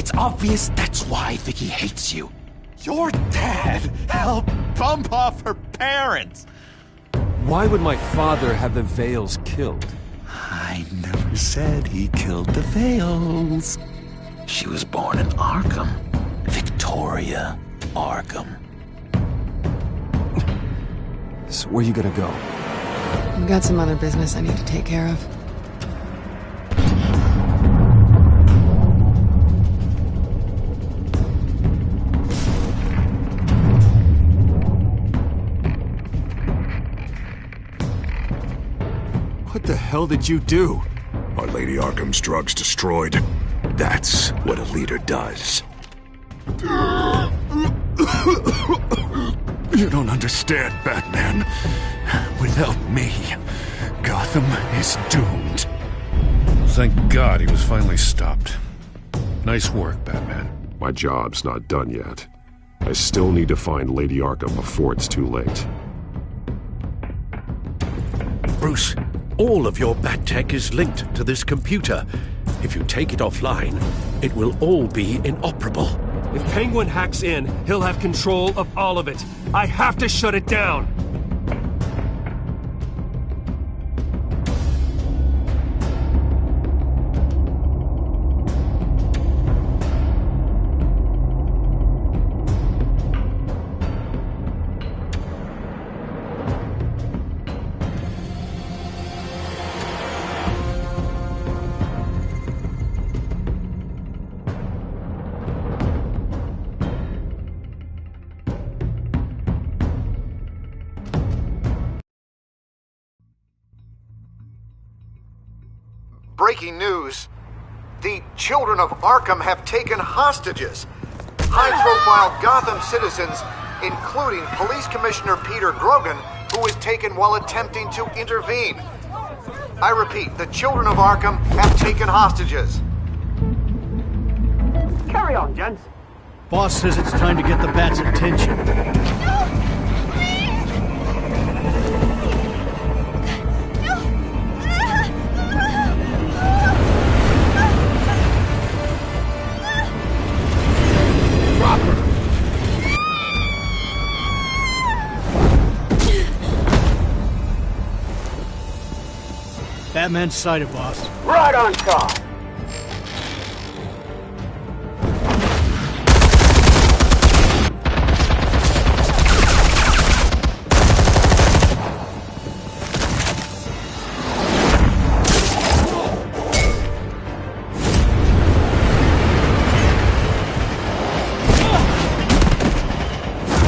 It's obvious that's why Vicky hates you. Your dad helped bump off her parents. Why would my father have the Vales killed? I never said he killed the Vales. She was born in Arkham. Victoria Arkham. So where you gonna go? I've got some other business I need to take care of. What the hell did you do? Are Lady Arkham's drugs destroyed? That's what a leader does. You don't understand, Batman. Without me, Gotham is doomed. Thank God he was finally stopped. Nice work, Batman. My job's not done yet. I still need to find Lady Arkham before it's too late. Bruce, all of your bat tech is linked to this computer. If you take it offline, it will all be inoperable. If Penguin hacks in, he'll have control of all of it. I have to shut it down! Breaking news. The children of Arkham have taken hostages. High-profile Gotham citizens, including Police Commissioner Peter Grogan, who was taken while attempting to intervene. I repeat, the children of Arkham have taken hostages. Carry on, gents. Boss says it's time to get the Bat's attention. Batman's sighted, boss. Right on top.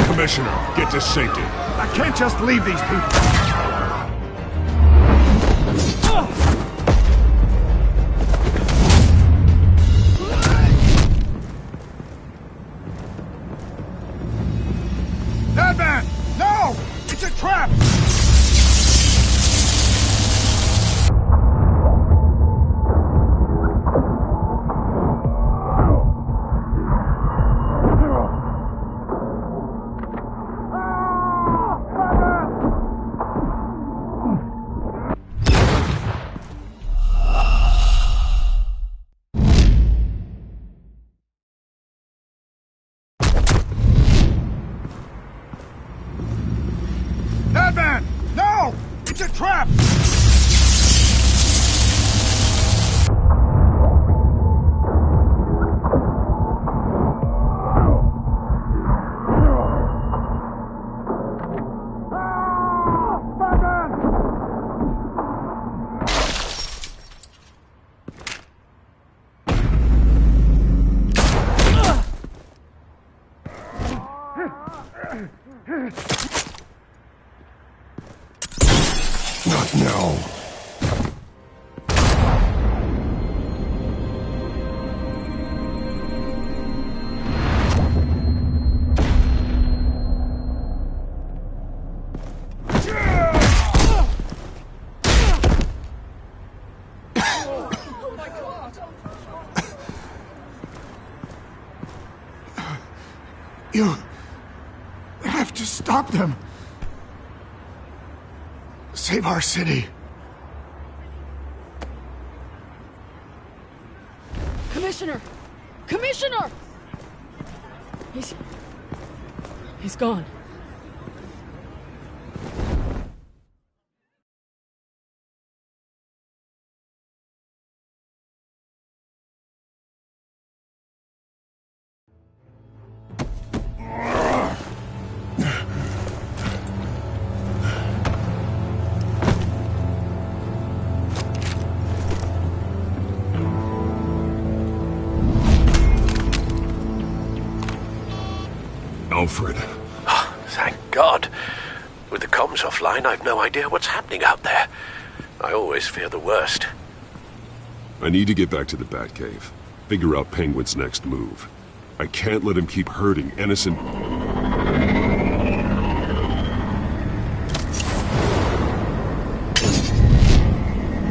Commissioner, get to safety. I can't just leave these people. Batman! No! It's a trap! Batman! No! It's a trap! Not now. You have to stop them. Save our city. Commissioner! Commissioner! He's gone. Alfred. Oh, thank God. With the comms offline, I've no idea what's happening out there. I always fear the worst. I need to get back to the Batcave. Figure out Penguin's next move. I can't let him keep hurting innocent...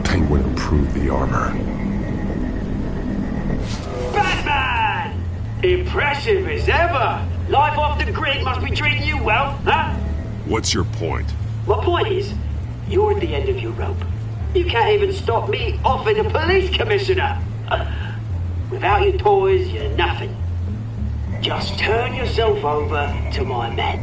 Penguin improved the armor. Batman! Impressive as ever! Life off the grid must be treating you well, huh? What's your point? My point is, you're at the end of your rope. You can't even stop me offing the police commissioner. Without your toys, you're nothing. Just turn yourself over to my men.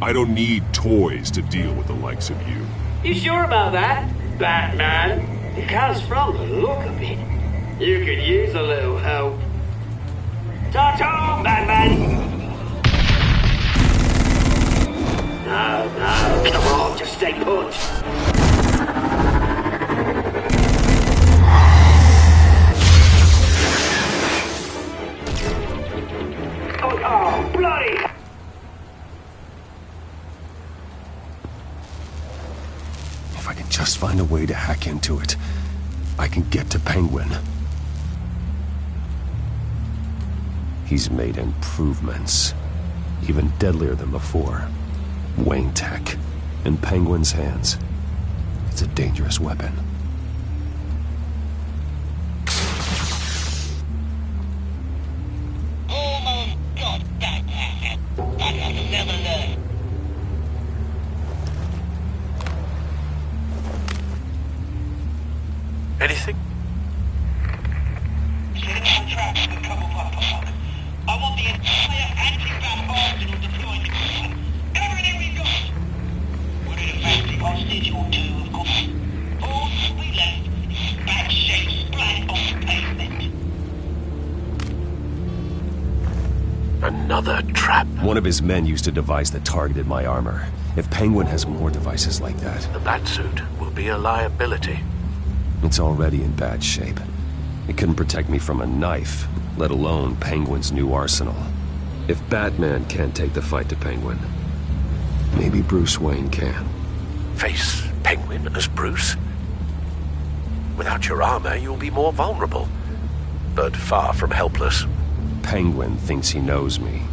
I don't need toys to deal with the likes of you. You sure about that, Batman? Because from the look of it, you could use a little help. Ta-ta, Batman! No, come on, just stay put. Oh, bloody! If I can just find a way to hack into it, I can get to Penguin. He's made improvements, even deadlier than before. Wayne Tech, in Penguin's hands. It's a dangerous weapon. Almost got that. I'll never learn. Anything? I want the entire anti-bat arsenal deployed. Everything we've got. We're in a fancy hostage or two, of course. All that we left is bad shape splat on the pavement. Another trap. One of his men used a device that targeted my armor. If Penguin has more devices like that... The Batsuit will be a liability. It's already in bad shape. It couldn't protect me from a knife, let alone Penguin's new arsenal. If Batman can't take the fight to Penguin, maybe Bruce Wayne can. Face Penguin as Bruce? Without your armor, you'll be more vulnerable, but far from helpless. Penguin thinks he knows me,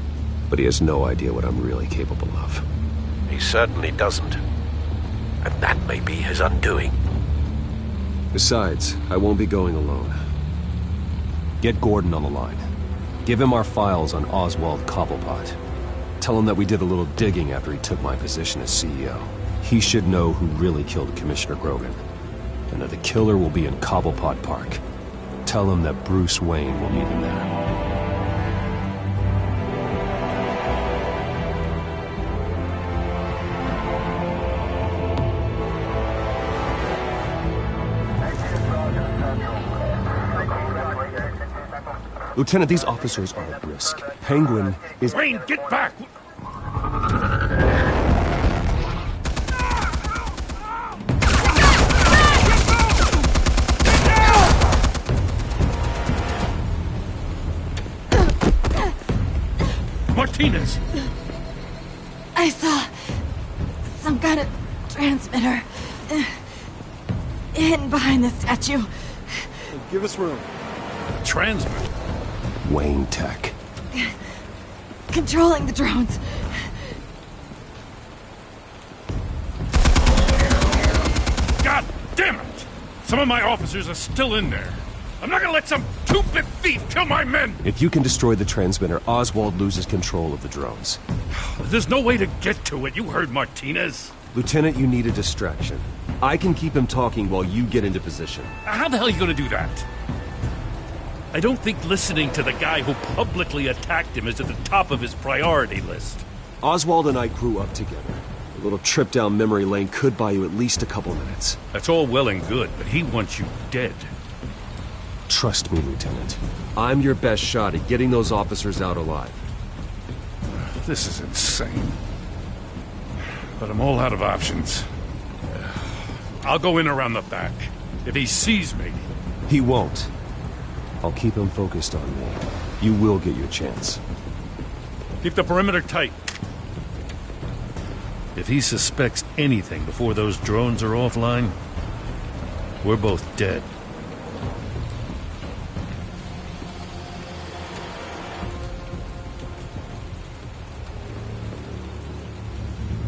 but he has no idea what I'm really capable of. He certainly doesn't. And that may be his undoing. Besides, I won't be going alone. Get Gordon on the line. Give him our files on Oswald Cobblepot. Tell him that we did a little digging after he took my position as CEO. He should know who really killed Commissioner Grogan, and that the killer will be in Cobblepot Park. Tell him that Bruce Wayne will meet him there. Lieutenant, these officers are at risk. Penguin is... Wayne, get back! Martinez! I saw some kind of transmitter hidden behind the statue. Give us room. Transmitter? Wayne Tech. Controlling the drones. God damn it! Some of my officers are still in there. I'm not gonna let some two-bit thief kill my men! If you can destroy the transmitter, Oswald loses control of the drones. There's no way to get to it. You heard Martinez. Lieutenant, you need a distraction. I can keep him talking while you get into position. How the hell are you gonna do that? I don't think listening to the guy who publicly attacked him is at the top of his priority list. Oswald and I grew up together. A little trip down memory lane could buy you at least a couple minutes. That's all well and good, but he wants you dead. Trust me, Lieutenant. I'm your best shot at getting those officers out alive. This is insane. But I'm all out of options. I'll go in around the back. If he sees me... He won't. I'll keep him focused on me. You will get your chance. Keep the perimeter tight. If he suspects anything before those drones are offline, we're both dead.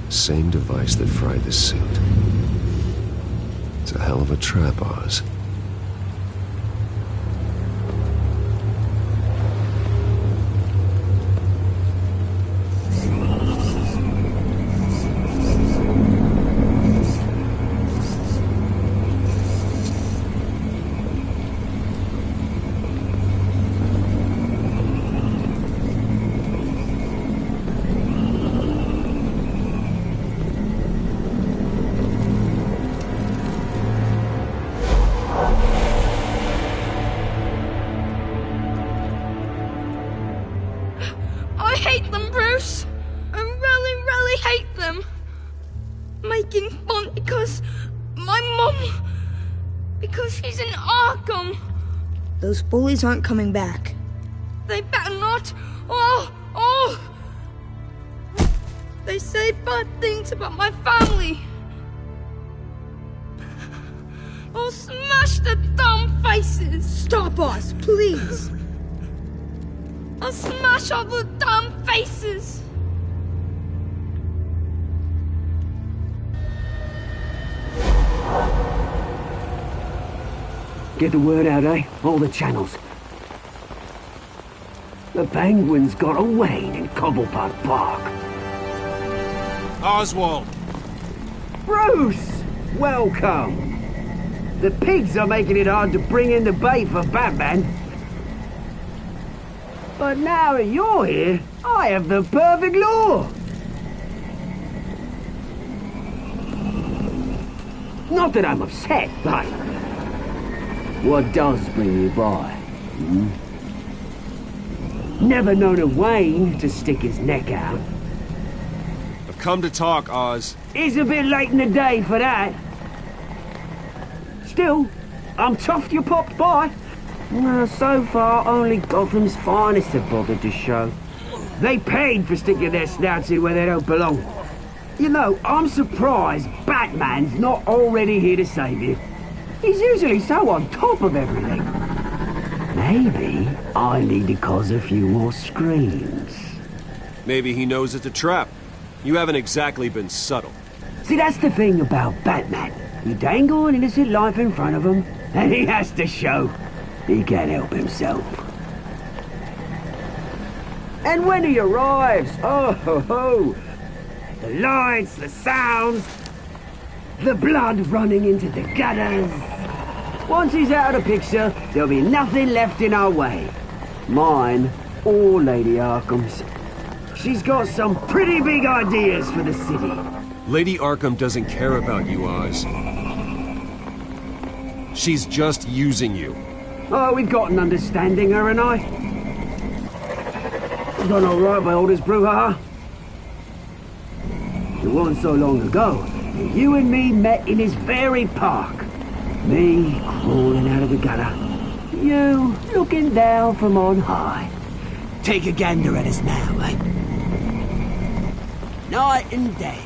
Same device that fried the suit. It's a hell of a trap, Oz. I hate them, Bruce. I really, really hate them. Making fun because my mum... because she's in Arkham. Those bullies aren't coming back. They better not. They say bad things about my family. I'll smash the dumb faces. Stop us, please. I'll smash all the damn faces! Get the word out, eh? All the channels. The Penguins got a Wayne in Cobblepot Park. Oswald! Bruce! Welcome! The pigs are making it hard to bring in the bait for Batman. But now that you're here, I have the perfect lure! Not that I'm upset, but... what does bring you by? Never known a Wayne to stick his neck out. I've come to talk, Oz. It's a bit late in the day for that. Still, I'm chuffed you popped by. Well, so far, only Gotham's finest have bothered to show. They paid for sticking their snouts in where they don't belong. You know, I'm surprised Batman's not already here to save you. He's usually so on top of everything. Maybe I need to cause a few more screams. Maybe he knows it's a trap. You haven't exactly been subtle. See, that's the thing about Batman. You dangle an innocent life in front of him, and he has to show he can't help himself. And when he arrives, oh ho ho! The lights, the sounds, the blood running into the gutters. Once he's out of the picture, there'll be nothing left in our way. Mine or Lady Arkham's. She's got some pretty big ideas for the city. Lady Arkham doesn't care about you, Oz. She's just using you. Oh, we've got an understanding, her and I. We've done all right by Aldous Brouhaha. It wasn't so long ago that you and me met in this very park. Me crawling out of the gutter. You looking down from on high. Take a gander at us now, eh? Night and day.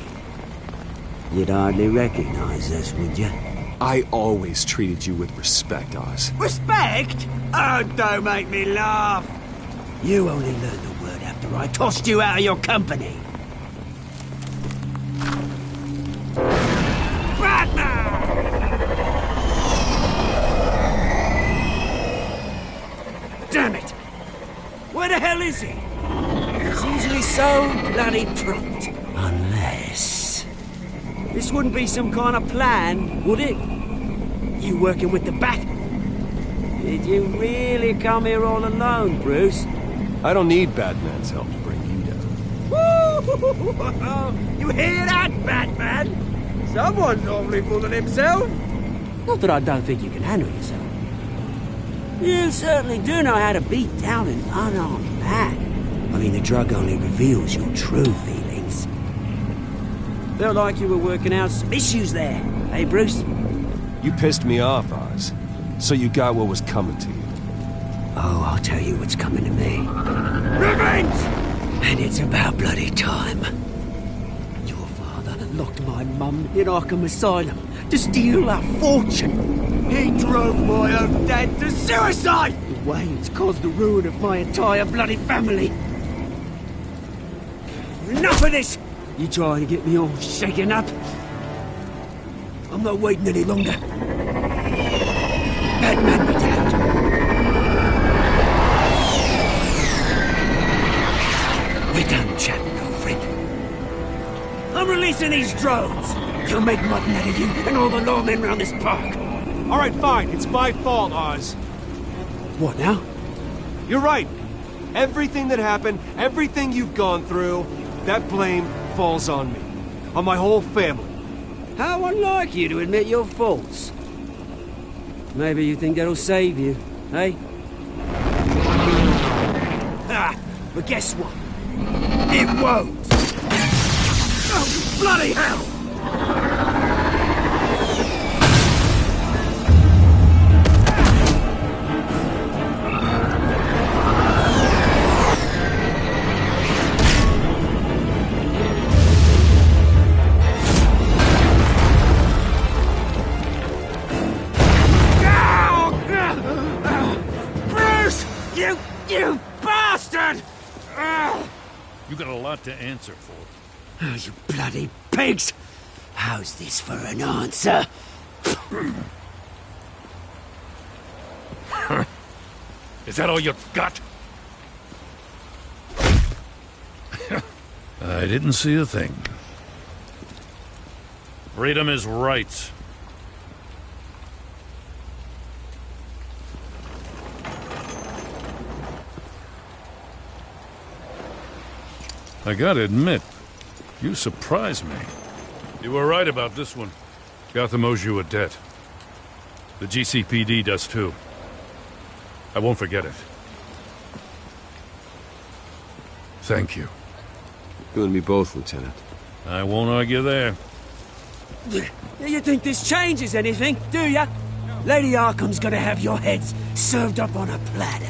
You'd hardly recognize us, would you? I always treated you with respect, Oz. Respect? Oh, don't make me laugh. You only learned the word after I tossed you out of your company. Batman! Damn it! Where the hell is he? He's usually so bloody prompt. Unless... this wouldn't be some kind of plan, would it? You working with the Bat? Did you really come here all alone, Bruce? I don't need Batman's help to bring you down. Woo! You hear that, Batman? Someone's awfully full of himself. Not that I don't think you can handle yourself. You certainly do know how to beat down an unarmed man. I mean, the drug only reveals your true feelings. Felt like you were working out some issues there, hey, Bruce? You pissed me off, Oz. So you got what was coming to you. Oh, I'll tell you what's coming to me. Revenge! And it's about bloody time. Your father locked my mum in Arkham Asylum to steal our fortune. He drove my own dad to suicide! The way it's caused the ruin of my entire bloody family. Enough of this! You trying to get me all shaken up? I'm not waiting any longer. Batman be damned. We're done chatting, old friend. I'm releasing these drones. They'll make mutton out of you and all the lawmen around this park. All right, fine. It's my fault, Oz. What now? You're right. Everything that happened, everything you've gone through, that blame falls on me. On my whole family. How unlike you to admit your faults. Maybe you think that'll save you, eh? Ha! But guess what? It won't! Oh, bloody hell! You bastard! You got a lot to answer for. Oh, you bloody pigs! How's this for an answer? Is that all you've got? I didn't see a thing. Freedom is right. I gotta admit, you surprised me. You were right about this one. Gotham owes you a debt. The GCPD does too. I won't forget it. Thank you. You and me both, Lieutenant. I won't argue there. You think this changes anything, do ya? Lady Arkham's gonna have your heads served up on a platter.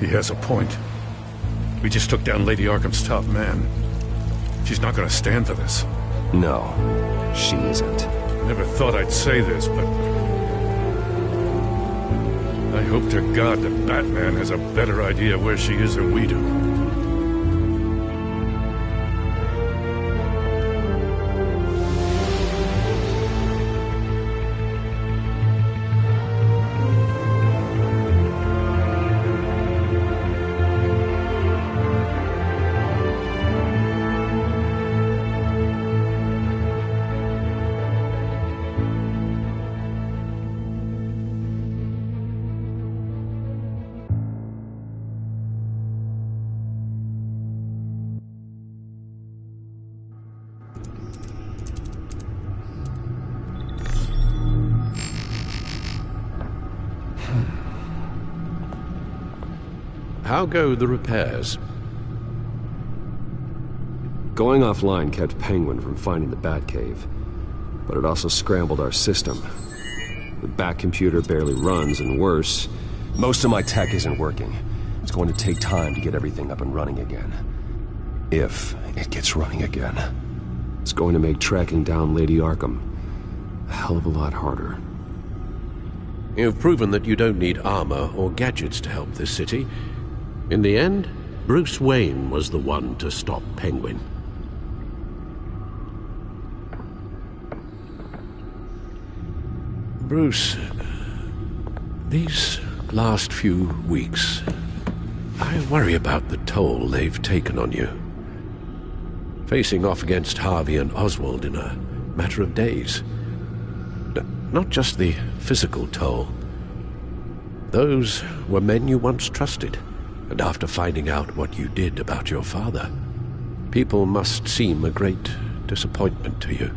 He has a point. We just took down Lady Arkham's top man. She's not gonna stand for this. No, she isn't. Never thought I'd say this, but I hope to God that Batman has a better idea where she is than we do. How go the repairs? Going offline kept Penguin from finding the Batcave, but it also scrambled our system. The Bat computer barely runs, and worse, most of my tech isn't working. It's going to take time to get everything up and running again. If it gets running again. It's going to make tracking down Lady Arkham a hell of a lot harder. You've proven that you don't need armor or gadgets to help this city. In the end, Bruce Wayne was the one to stop Penguin. Bruce, these last few weeks, I worry about the toll they've taken on you. Facing off against Harvey and Oswald in a matter of days. Not just the physical toll. Those were men you once trusted, and after finding out what you did about your father, people must seem a great disappointment to you.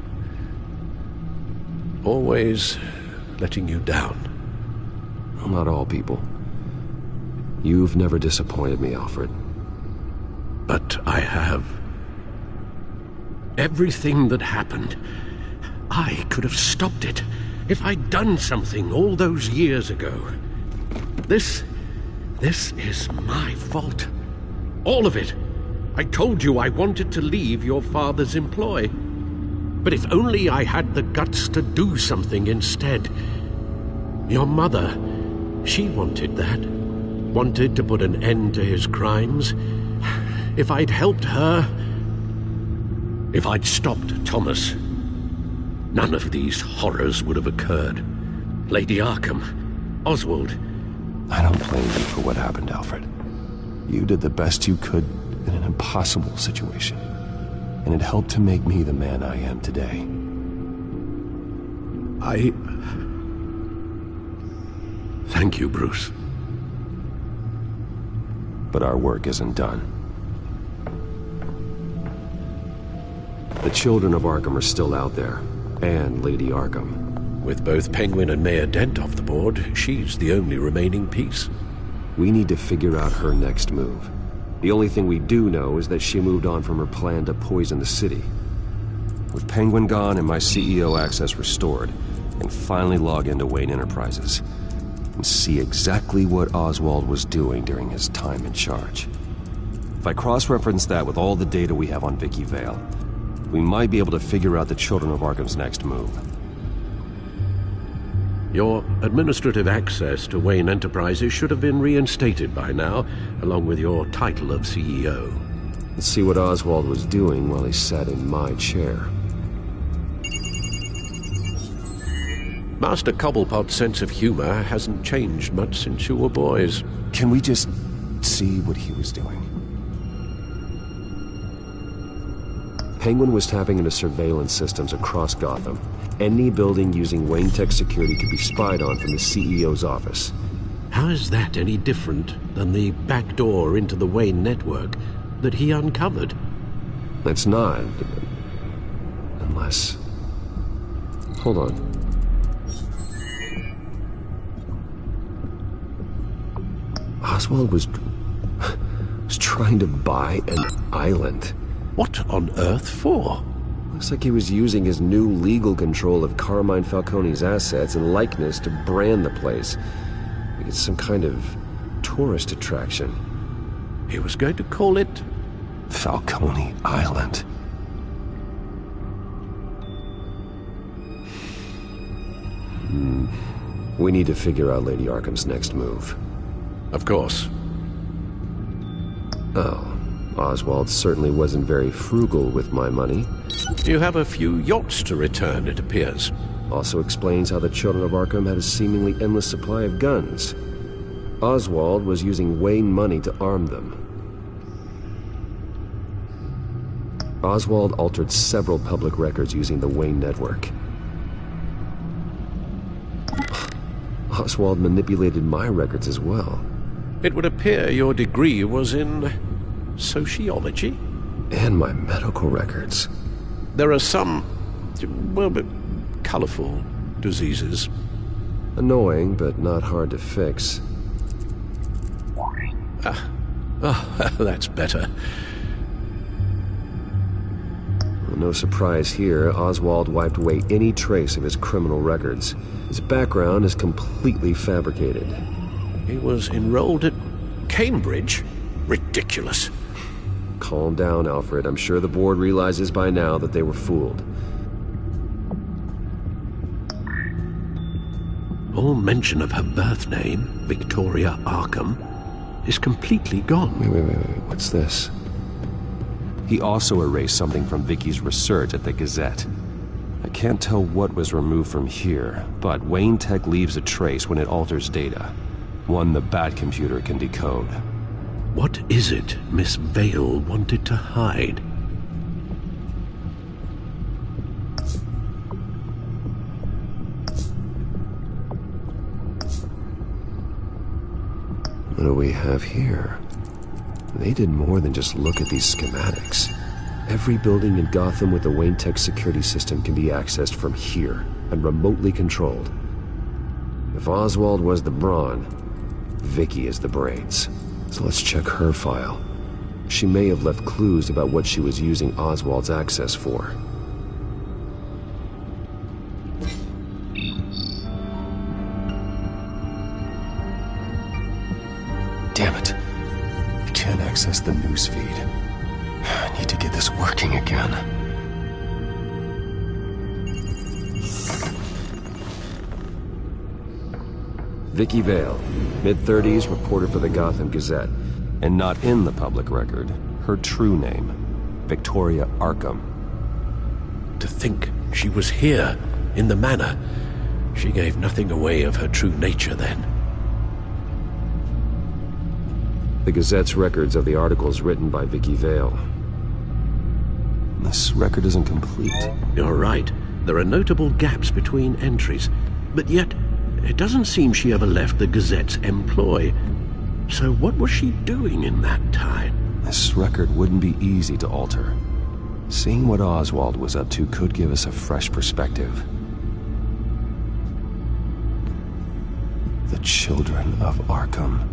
Always letting you down. Well, not all people. You've never disappointed me, Alfred. But I have. Everything that happened, I could have stopped it if I'd done something all those years ago. This is my fault. All of it. I told you I wanted to leave your father's employ. But if only I had the guts to do something instead. Your mother, she wanted that. Wanted to put an end to his crimes. If I'd helped her, if I'd stopped Thomas, none of these horrors would have occurred. Lady Arkham, Oswald. I don't blame you for what happened, Alfred. You did the best you could in an impossible situation, and it helped to make me the man I am today. Thank you, Bruce. But our work isn't done. The children of Arkham are still out there, and Lady Arkham. With both Penguin and Mayor Dent off the board, she's the only remaining piece. We need to figure out her next move. The only thing we do know is that she moved on from her plan to poison the city. With Penguin gone and my CEO access restored, I can finally log into Wayne Enterprises and see exactly what Oswald was doing during his time in charge. If I cross-reference that with all the data we have on Vicky Vale, we might be able to figure out the Children of Arkham's next move. Your administrative access to Wayne Enterprises should have been reinstated by now, along with your title of CEO. Let's see what Oswald was doing while he sat in my chair. Master Cobblepot's sense of humor hasn't changed much since you were boys. Can we just see what he was doing? Penguin was tapping into surveillance systems across Gotham. Any building using Wayne Tech security could be spied on from the CEO's office. How is that any different than the back door into the Wayne network that he uncovered? It's not. Unless... Hold on. Oswald was trying to buy an island. What on earth for? Looks like he was using his new legal control of Carmine Falcone's assets and likeness to brand the place. It's some kind of tourist attraction. He was going to call it... Falcone Island. We need to figure out Lady Arkham's next move. Of course. Oh. Oswald certainly wasn't very frugal with my money. You have a few yachts to return, it appears. Also explains how the Children of Arkham had a seemingly endless supply of guns. Oswald was using Wayne money to arm them. Oswald altered several public records using the Wayne network. Oswald manipulated my records as well. It would appear your degree was in... sociology? And my medical records. There are some, well, colorful diseases. Annoying, but not hard to fix. That's better. No surprise here, Oswald wiped away any trace of his criminal records. His background is completely fabricated. He was enrolled at Cambridge? Ridiculous. Calm down, Alfred. I'm sure the board realizes by now that they were fooled. All mention of her birth name, Victoria Arkham, is completely gone. Wait. What's this? He also erased something from Vicky's research at the Gazette. I can't tell what was removed from here, but Wayne Tech leaves a trace when it alters data. One the Bat computer can decode. What is it Miss Vale wanted to hide? What do we have here? They did more than just look at these schematics. Every building in Gotham with a Wayne Tech security system can be accessed from here and remotely controlled. If Oswald was the brawn, Vicky is the brains. So let's check her file. She may have left clues about what she was using Oswald's access for. Damn it. I can't access the newsfeed. I need to get this working again. Vicky Vale, mid-30s, reporter for the Gotham Gazette. And not in the public record, her true name, Victoria Arkham. To think she was here, in the manor. She gave nothing away of her true nature then. The Gazette's records of the articles written by Vicky Vale. This record isn't complete. You're right. There are notable gaps between entries. But yet, it doesn't seem she ever left the Gazette's employ. So what was she doing in that time? This record wouldn't be easy to alter. Seeing what Oswald was up to could give us a fresh perspective. The Children of Arkham.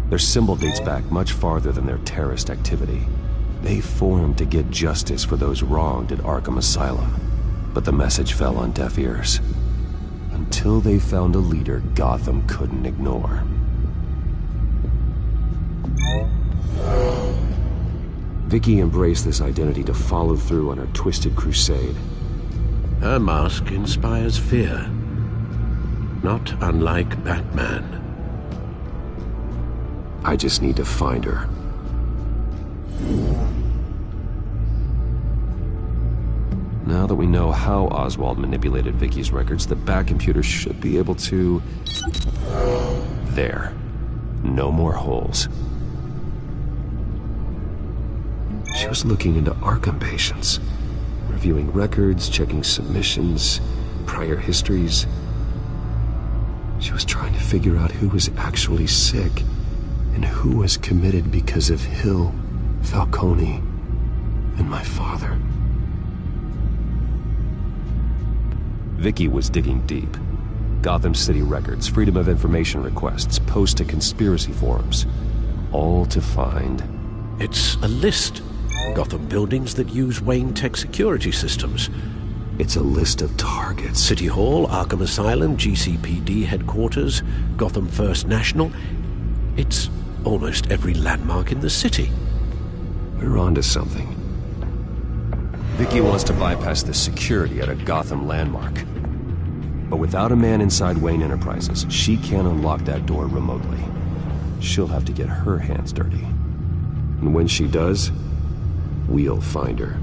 Their symbol dates back much farther than their terrorist activity. They formed to get justice for those wronged at Arkham Asylum. But the message fell on deaf ears. Until they found a leader Gotham couldn't ignore. Vicky embraced this identity to follow through on her twisted crusade. Her mask inspires fear. Not unlike Batman. I just need to find her. Now that we know how Oswald manipulated Vicky's records, the Batcomputer should be able to... There. No more holes. She was looking into Arkham patients, reviewing records, checking submissions, prior histories. She was trying to figure out who was actually sick and who was committed because of Hill, Falcone, and my father. Vicky was digging deep. Gotham City records, Freedom of Information requests, posts to conspiracy forums. All to find... It's a list. Gotham buildings that use Wayne Tech security systems. It's a list of targets. City Hall, Arkham Asylum, GCPD headquarters, Gotham First National. It's almost every landmark in the city. We're onto something. Vicky wants to bypass the security at a Gotham landmark. But without a man inside Wayne Enterprises, she can't unlock that door remotely. She'll have to get her hands dirty. And when she does, we'll find her.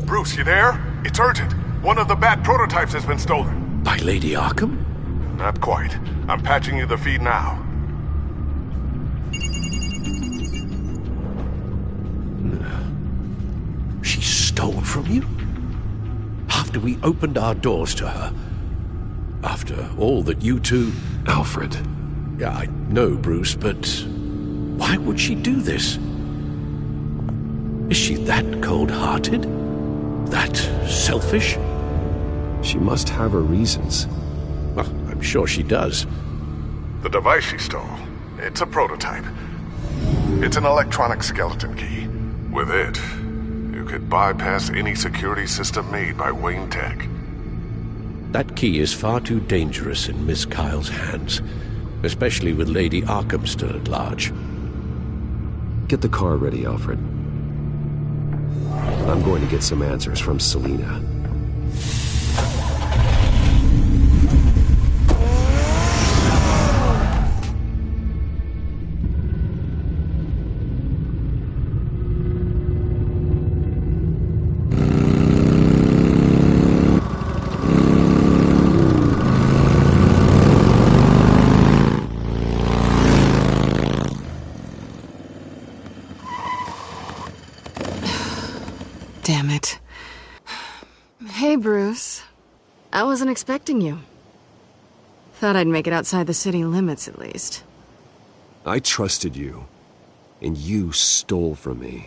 Bruce, you there? It's urgent. One of the Bat prototypes has been stolen. By Lady Arkham? Not quite. I'm patching you the feed now. She stole from you? After we opened our doors to her? After all that you two... Alfred. Yeah, I know, Bruce, but... why would she do this? Is she that cold-hearted? That selfish? She must have her reasons. Well, I'm sure she does. The device she stole, it's a prototype. It's an electronic skeleton key. With it, you could bypass any security system made by Wayne Tech. That key is far too dangerous in Miss Kyle's hands, especially with Lady Arkham still at large. Get the car ready, Alfred. I'm going to get some answers from Selina. Damn it. Hey, Bruce. I wasn't expecting you. Thought I'd make it outside the city limits, at least. I trusted you, and you stole from me.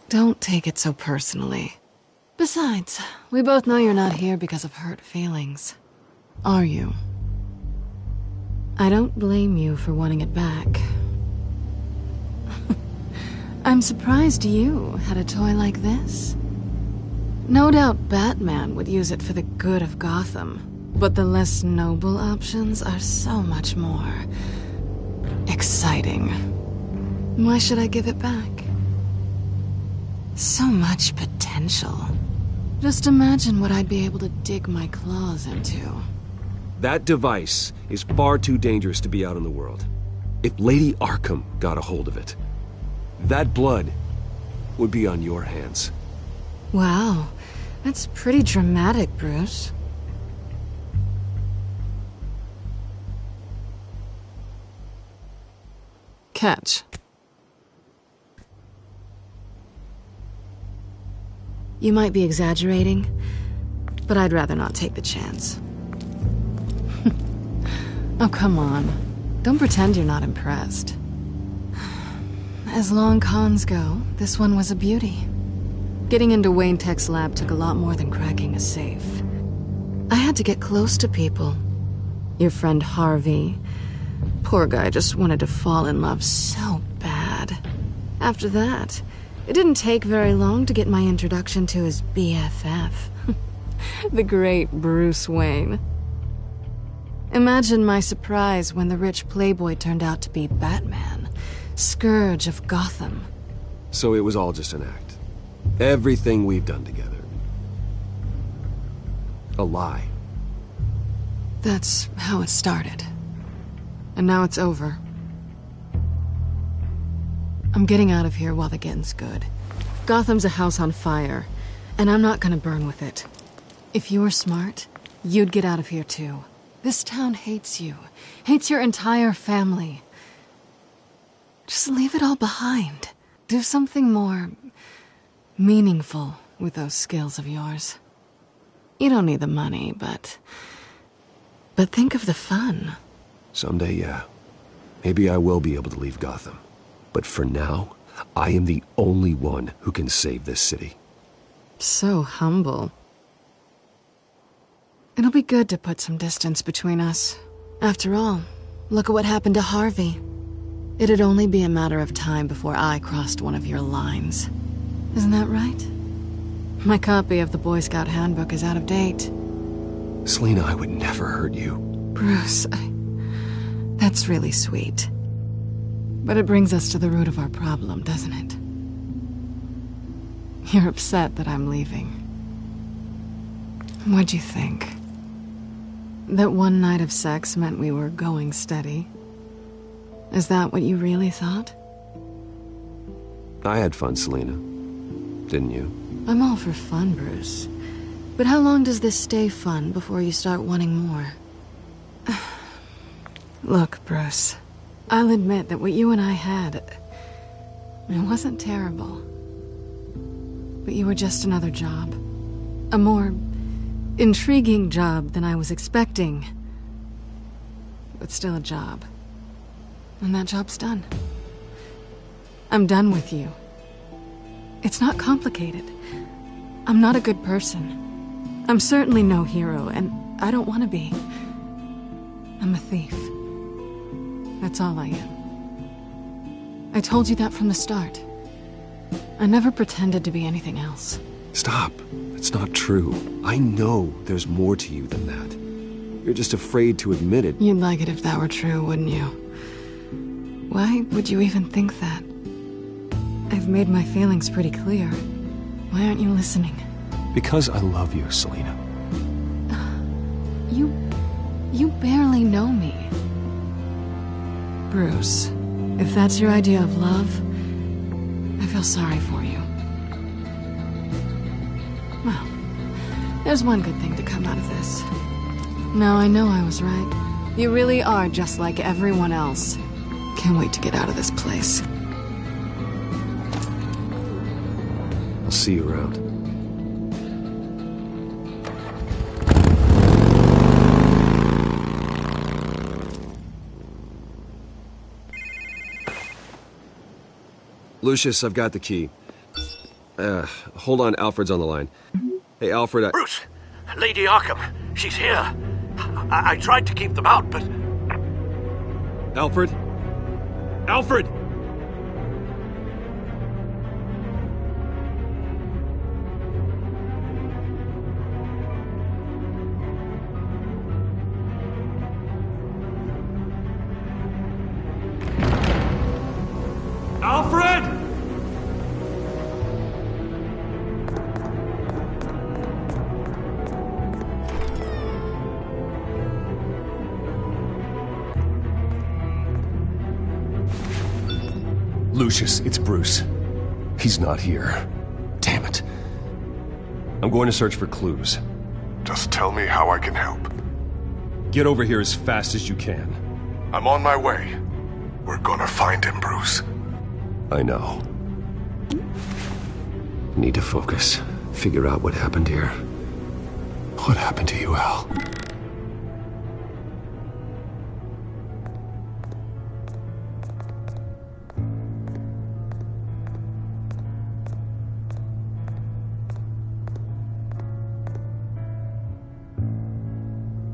Don't take it so personally. Besides, we both know you're not here because of hurt feelings. Are you? I don't blame you for wanting it back. I'm surprised you had a toy like this. No doubt Batman would use it for the good of Gotham, but the less noble options are so much more exciting. Why should I give it back? So much potential. Just imagine what I'd be able to dig my claws into. That device is far too dangerous to be out in the world. If Lady Arkham got a hold of it, that blood would be on your hands. Wow, that's pretty dramatic, Bruce. Catch. You might be exaggerating, but I'd rather not take the chance. Oh, come on. Don't pretend you're not impressed. As long cons go, this one was a beauty. Getting into Wayne Tech's lab took a lot more than cracking a safe. I had to get close to people. Your friend Harvey. Poor guy just wanted to fall in love so bad. After that, it didn't take very long to get my introduction to his BFF. The great Bruce Wayne. Imagine my surprise when the rich playboy turned out to be Batman, Scourge of Gotham. So it was all just an act. Everything we've done together. A lie. That's how it started. And now it's over. I'm getting out of here while the getting's good. Gotham's a house on fire, and I'm not gonna burn with it. If you were smart, you'd get out of here too. This town hates you. Hates your entire family. Just leave it all behind. Do something more meaningful with those skills of yours. You don't need the money, but think of the fun. Someday, yeah. Maybe I will be able to leave Gotham. But for now, I am the only one who can save this city. So humble. It'll be good to put some distance between us. After all, look at what happened to Harvey. It'd only be a matter of time before I crossed one of your lines. Isn't that right? My copy of the Boy Scout Handbook is out of date. Selina, I would never hurt you. Bruce, that's really sweet. But it brings us to the root of our problem, doesn't it? You're upset that I'm leaving. What'd you think? That one night of sex meant we were going steady? Is that what you really thought? I had fun, Selina. Didn't you? I'm all for fun, Bruce. But how long does this stay fun before you start wanting more? Look, Bruce. I'll admit that what you and I had, it wasn't terrible. But you were just another job. A more intriguing job than I was expecting. But still a job. And that job's done. I'm done with you. It's not complicated. I'm not a good person. I'm certainly no hero, and I don't want to be. I'm a thief. That's all I am. I told you that from the start. I never pretended to be anything else. Stop. It's not true. I know there's more to you than that. You're just afraid to admit it. You'd like it if that were true, wouldn't you? Why would you even think that? I've made my feelings pretty clear. Why aren't you listening? Because I love you, Selina. You barely know me. Bruce, if that's your idea of love, I feel sorry for you. Well, there's one good thing to come out of this. Now I know I was right. You really are just like everyone else. Can't wait to get out of this place. I'll see you around. Lucius, I've got the key. Hold on, Alfred's on the line. Hey, Alfred, Bruce! Lady Arkham, she's here. I tried to keep them out, but... Alfred? Alfred! Alfred! Lucius, it's Bruce. He's not here. Damn it. I'm going to search for clues. Just tell me how I can help. Get over here as fast as you can. I'm on my way. We're gonna find him, Bruce. I know. Need to focus. Figure out what happened here. What happened to you, Al?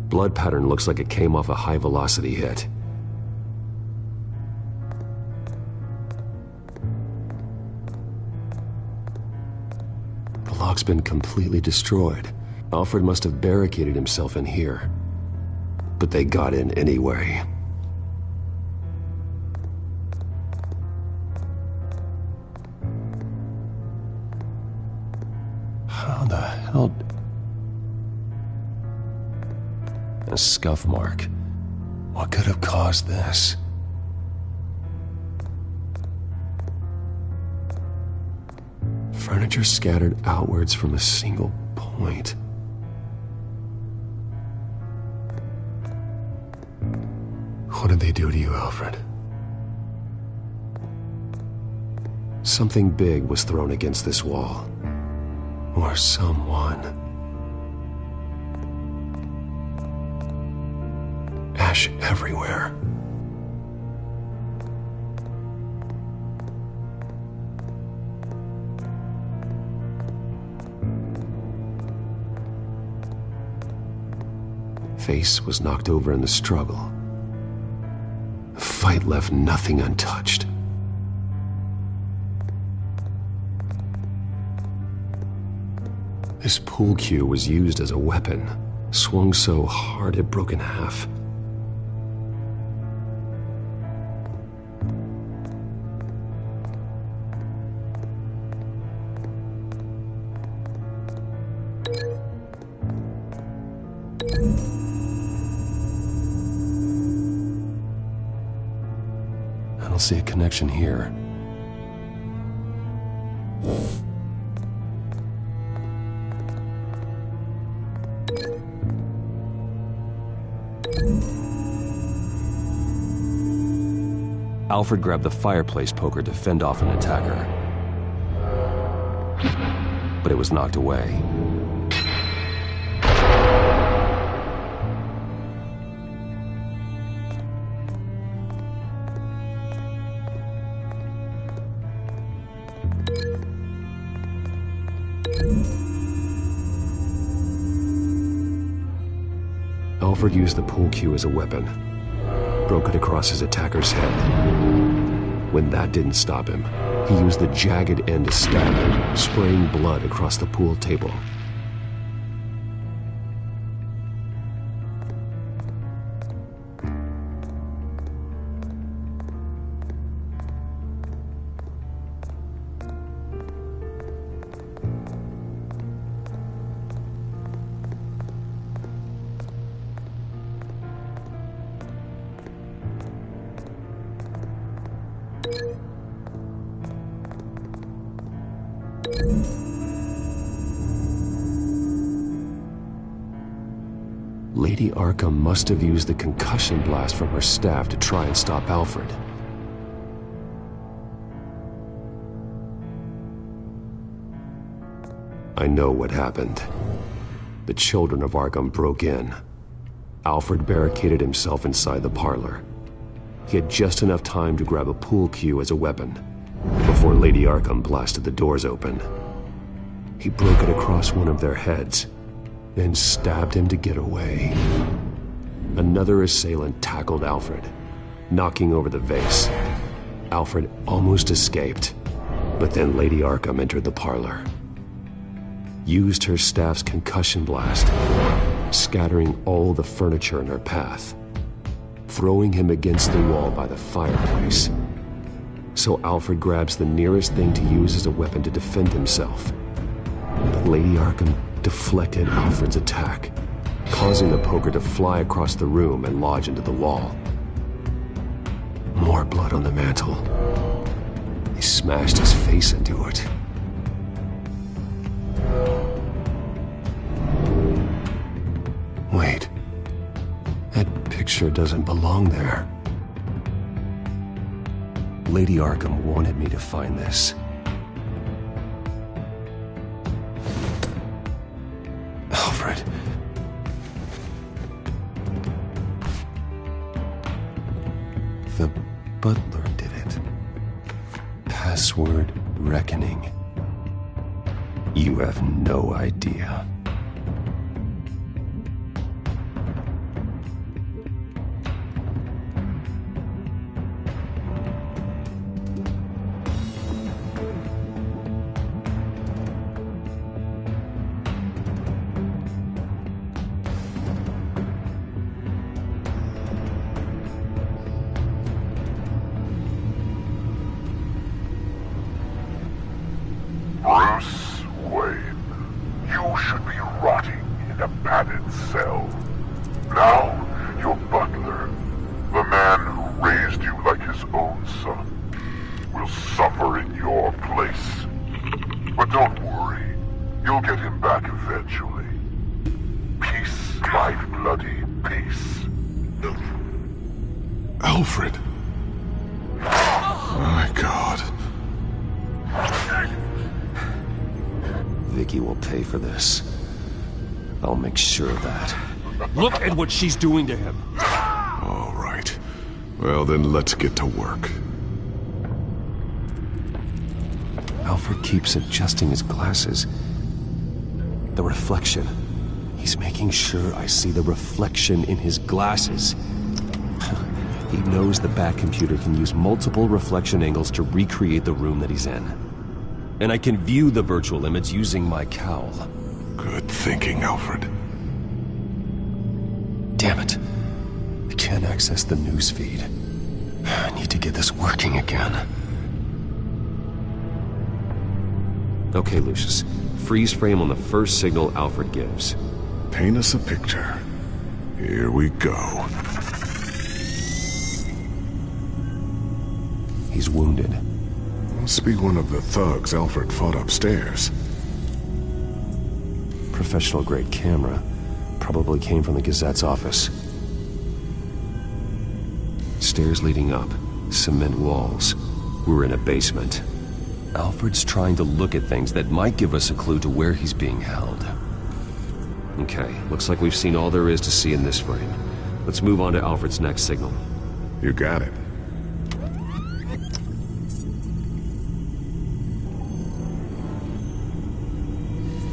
Blood pattern looks like it came off a high-velocity hit. The lock's been completely destroyed. Alfred must have barricaded himself in here. But they got in anyway. How the hell... A scuff mark. What could have caused this? Furniture scattered outwards from a single point. What did they do to you, Alfred? Something big was thrown against this wall. Or someone. Ash everywhere. Face was knocked over in the struggle. The fight left nothing untouched. This pool cue was used as a weapon, swung so hard it broke in half. I don't see a connection here. Alfred grabbed the fireplace poker to fend off an attacker. But it was knocked away. Alfred used the pool cue as a weapon. Broke it across his attacker's head. When that didn't stop him, he used the jagged end to stab him, spraying blood across the pool table. Lady Arkham must have used the concussion blast from her staff to try and stop Alfred. I know what happened. The children of Arkham broke in. Alfred barricaded himself inside the parlor. He had just enough time to grab a pool cue as a weapon, before Lady Arkham blasted the doors open. He broke it across one of their heads, then stabbed him to get away. Another assailant tackled Alfred, knocking over the vase. Alfred almost escaped, but then Lady Arkham entered the parlor. Used her staff's concussion blast, scattering all the furniture in her path, throwing him against the wall by the fireplace. So Alfred grabs the nearest thing to use as a weapon to defend himself. But Lady Arkham deflected Alfred's attack, causing the poker to fly across the room and lodge into the wall. More blood on the mantle. He smashed his face into it. Wait. That picture doesn't belong there. Lady Arkham wanted me to find this. Alfred. The butler did it. Password reckoning. You have no idea. Bruce Wayne, you should be rotting in a padded cell. Now, your butler, the man who raised you like his own son, will suffer in your place. But don't worry, you'll get him back eventually. Peace, my bloody peace. Alfred. My God. Vicky will pay for this. I'll make sure of that. Look at what she's doing to him. All right. Well, then let's get to work. Alfred keeps adjusting his glasses. The reflection. He's making sure I see the reflection in his glasses. He knows the Batcomputer can use multiple reflection angles to recreate the room that he's in. And I can view the virtual image using my cowl. Good thinking, Alfred. Damn it. I can't access the news feed. I need to get this working again. Okay, Lucius. Freeze frame on the first signal Alfred gives. Paint us a picture. Here we go. He's wounded. Must be one of the thugs Alfred fought upstairs. Professional-grade camera. Probably came from the Gazette's office. Stairs leading up. Cement walls. We're in a basement. Alfred's trying to look at things that might give us a clue to where he's being held. Okay, looks like we've seen all there is to see in this frame. Let's move on to Alfred's next signal. You got it.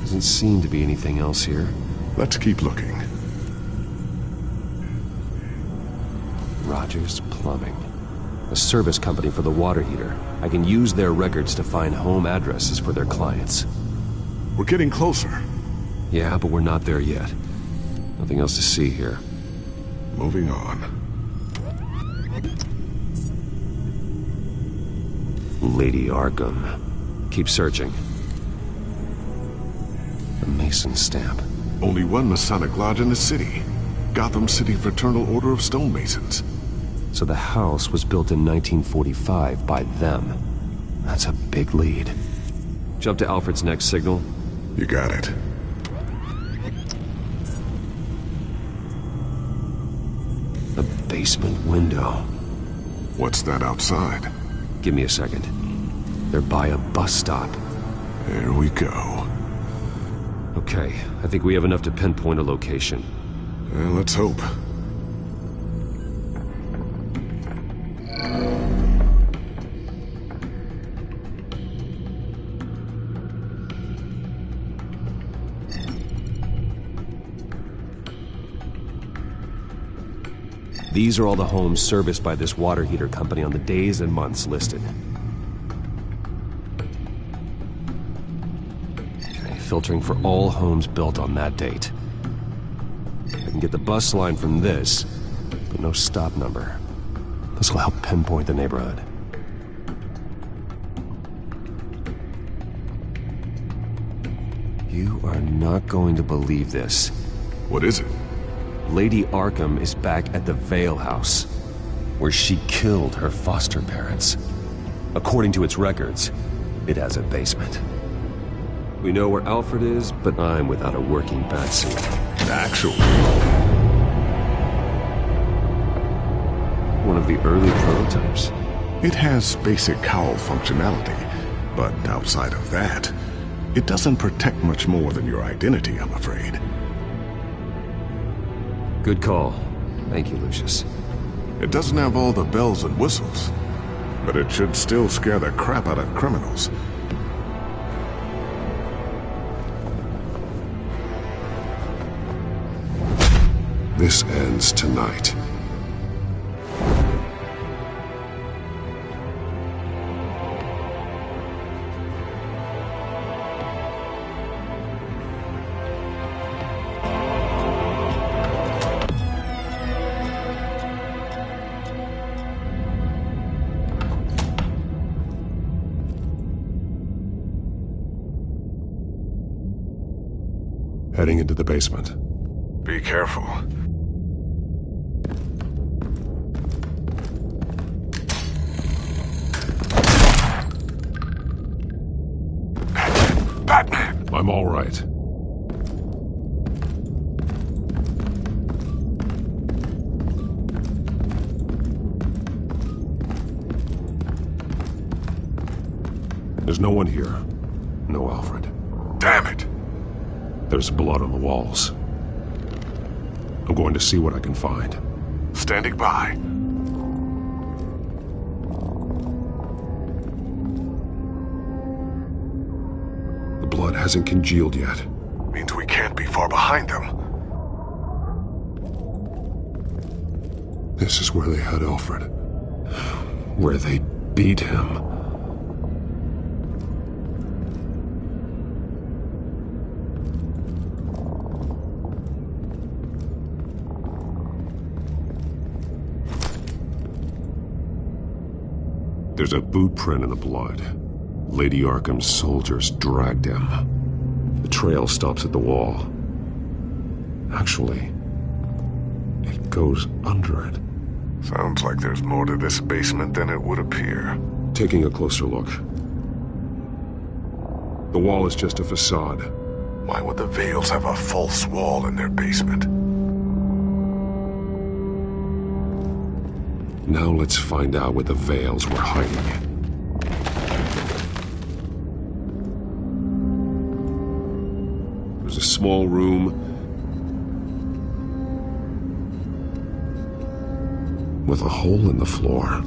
Doesn't seem to be anything else here. Let's keep looking. Rogers Plumbing. A service company for the water heater. I can use their records to find home addresses for their clients. We're getting closer. Yeah, but we're not there yet. Nothing else to see here. Moving on. Lady Arkham. Keep searching. The Mason stamp. Only one Masonic lodge in the city. Gotham City Fraternal Order of Stonemasons. So the house was built in 1945 by them. That's a big lead. Jump to Alfred's next signal. You got it. The basement window. What's that outside? Give me a second. They're by a bus stop. There we go. Okay, I think we have enough to pinpoint a location. Let's hope. These are all the homes serviced by this water heater company on the days and months listed. Okay, filtering for all homes built on that date. I can get the bus line from this, but no stop number. This will help pinpoint the neighborhood. You are not going to believe this. What is it? Lady Arkham is back at the Vale House, where she killed her foster parents. According to its records, it has a basement. We know where Alfred is, but I'm without a working batsuit. Actually, one of the early prototypes. it has basic cowl functionality, but outside of that, it doesn't protect much more than your identity, I'm afraid. Good call. Thank you, Lucius. It doesn't have all the bells and whistles, but it should still scare the crap out of criminals. This ends tonight. Heading into the basement. Be careful. Batman! I'm all right. There's no one here. No Alfred. Damn it! There's blood on the walls. I'm going to see what I can find. Standing by. The blood hasn't congealed yet. Means we can't be far behind them. This is where they had Alfred. Where they beat him. There's a boot print in the blood. Lady Arkham's soldiers dragged him. The trail stops at the wall. Actually, it goes under it. Sounds like there's more to this basement than it would appear. Taking a closer look. The wall is just a facade. Why would the Vales have a false wall in their basement? Now let's find out what the Vales were hiding. There's a small room with a hole in the floor.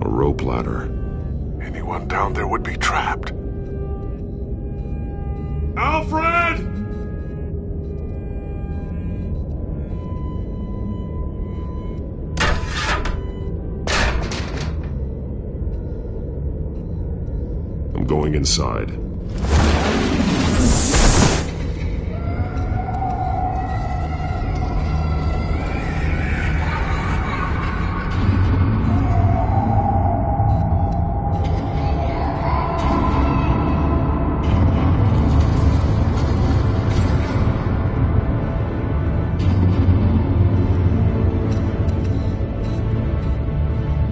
A rope ladder. Anyone down there would be trapped. Alfred! I'm going inside.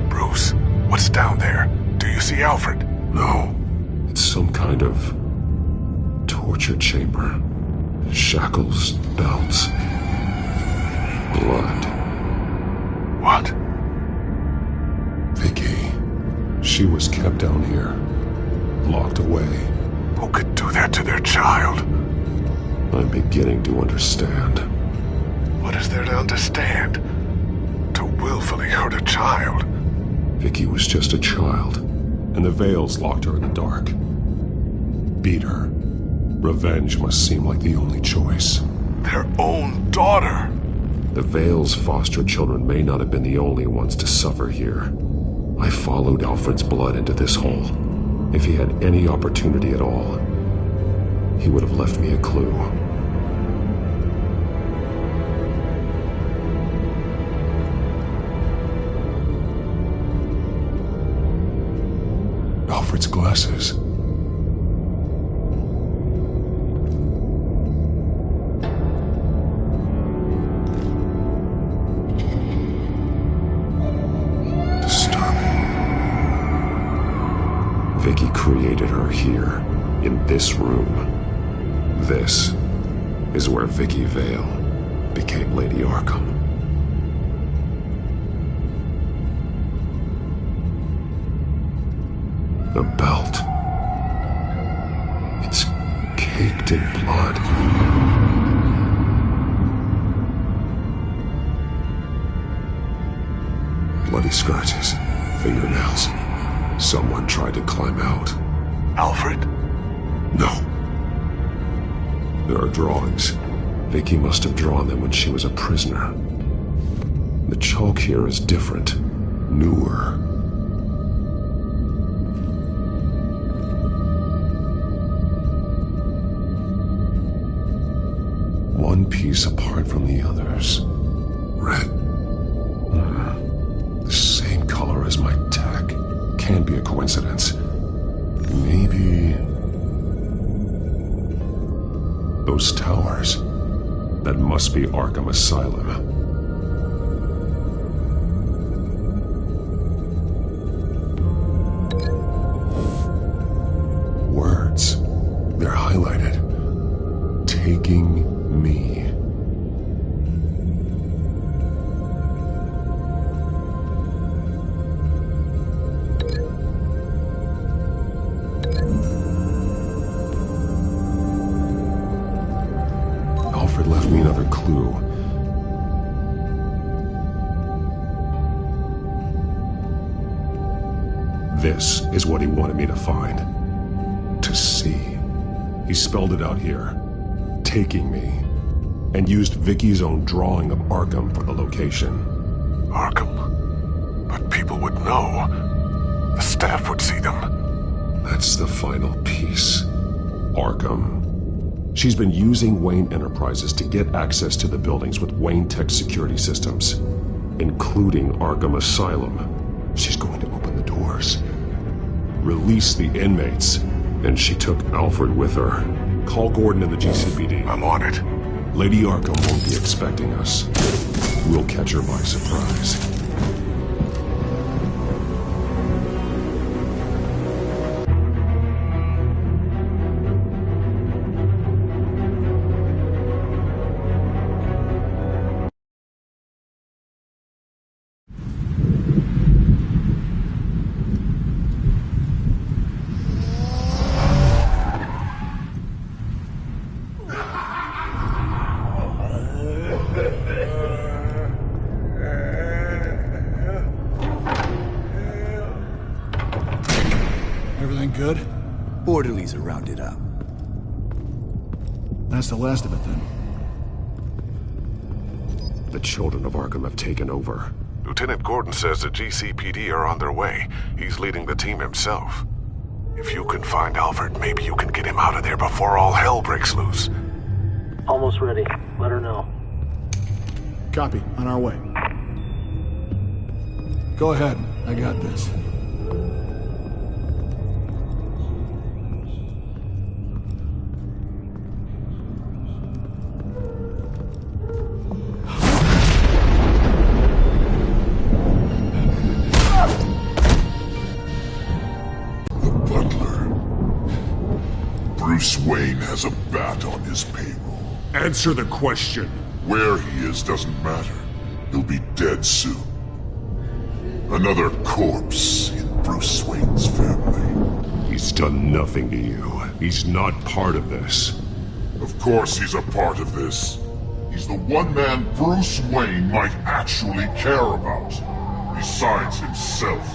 Bruce, what's down there? Do you see Alfred? No. It's some kind of torture chamber. Shackles, belts, blood. What? Vicky. She was kept down here, locked away. Who could do that to their child? I'm beginning to understand. What is there to understand? To willfully hurt a child? Vicky was just a child, and the Vales locked her in the dark. Beat her. Revenge must seem like the only choice. Their own daughter. The Vale's foster children may not have been the only ones to suffer here. I followed Alfred's blood into this hole. If he had any opportunity at all, he would have left me a clue. Alfred's glasses. Vicky created her here, in this room. This is where Vicky Vale became Lady Arkham. The belt. It's caked in blood. Bloody scratches, fingernails. Someone tried to climb out. Alfred? No. There are drawings. Vicky must have drawn them when she was a prisoner. The chalk here is different, newer. One piece apart from the others. Red. The same color as my tech. Can't be a coincidence. Maybe... those towers. That must be Arkham Asylum. Words. They're highlighted. Taking me. Alfred left me another clue. This is what he wanted me to find. To see. He spelled it out here. Taking me. And used Vicky's own drawing of Arkham for the location. Arkham? But people would know. The staff would see them. That's the final piece. Arkham. She's been using Wayne Enterprises to get access to the buildings with Wayne Tech security systems, including Arkham Asylum. She's going to open the doors, release the inmates, and she took Alfred with her. Call Gordon and the GCPD. I'm on it. Lady Arkham won't be expecting us. We'll catch her by surprise. Everything good? Orderlies are rounded up. That's the last of it, then. The children of Arkham have taken over. Lieutenant Gordon says the GCPD are on their way. He's leading the team himself. If you can find Alfred, maybe you can get him out of there before all hell breaks loose. Almost ready. Let her know. Copy. On our way. Go ahead. I got this. Bruce Wayne has a bat on his payroll. Answer the question. Where he is doesn't matter. He'll be dead soon. Another corpse in Bruce Wayne's family. He's done nothing to you. He's not part of this. Of course he's a part of this. He's the one man Bruce Wayne might actually care about. Besides himself.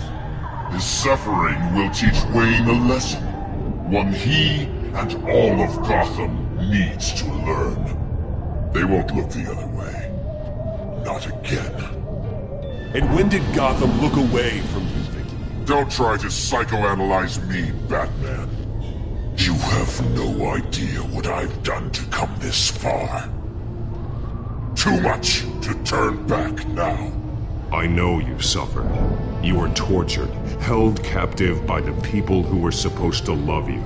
His suffering will teach Wayne a lesson. One he and all of Gotham needs to learn. They won't look the other way. Not again. And when did Gotham look away from you, Vicky? Don't try to psychoanalyze me, Batman. You have no idea what I've done to come this far. Too much to turn back now. I know you suffered. You were tortured, held captive by the people who were supposed to love you.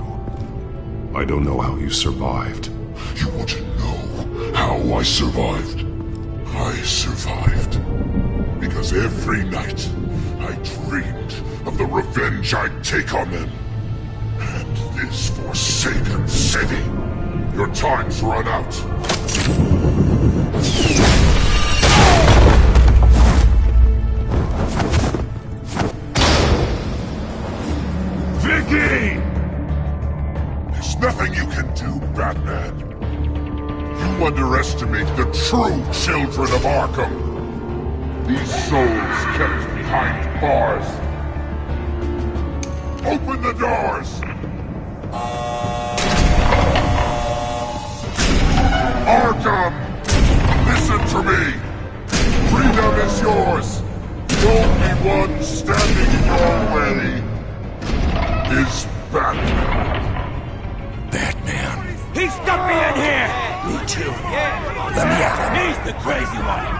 I don't know how you survived. You want to know how I survived? I survived because every night I dreamed of the revenge I'd take on them. And this forsaken city. Your time's run out. Vicky! There's nothing you can do, Batman. You underestimate the true children of Arkham. These souls kept behind bars. Open the doors! Arkham! Listen to me! Freedom is yours! The only one standing in your way is Batman. Batman. He stuck me in here! Me too. Let me out. He's the crazy one.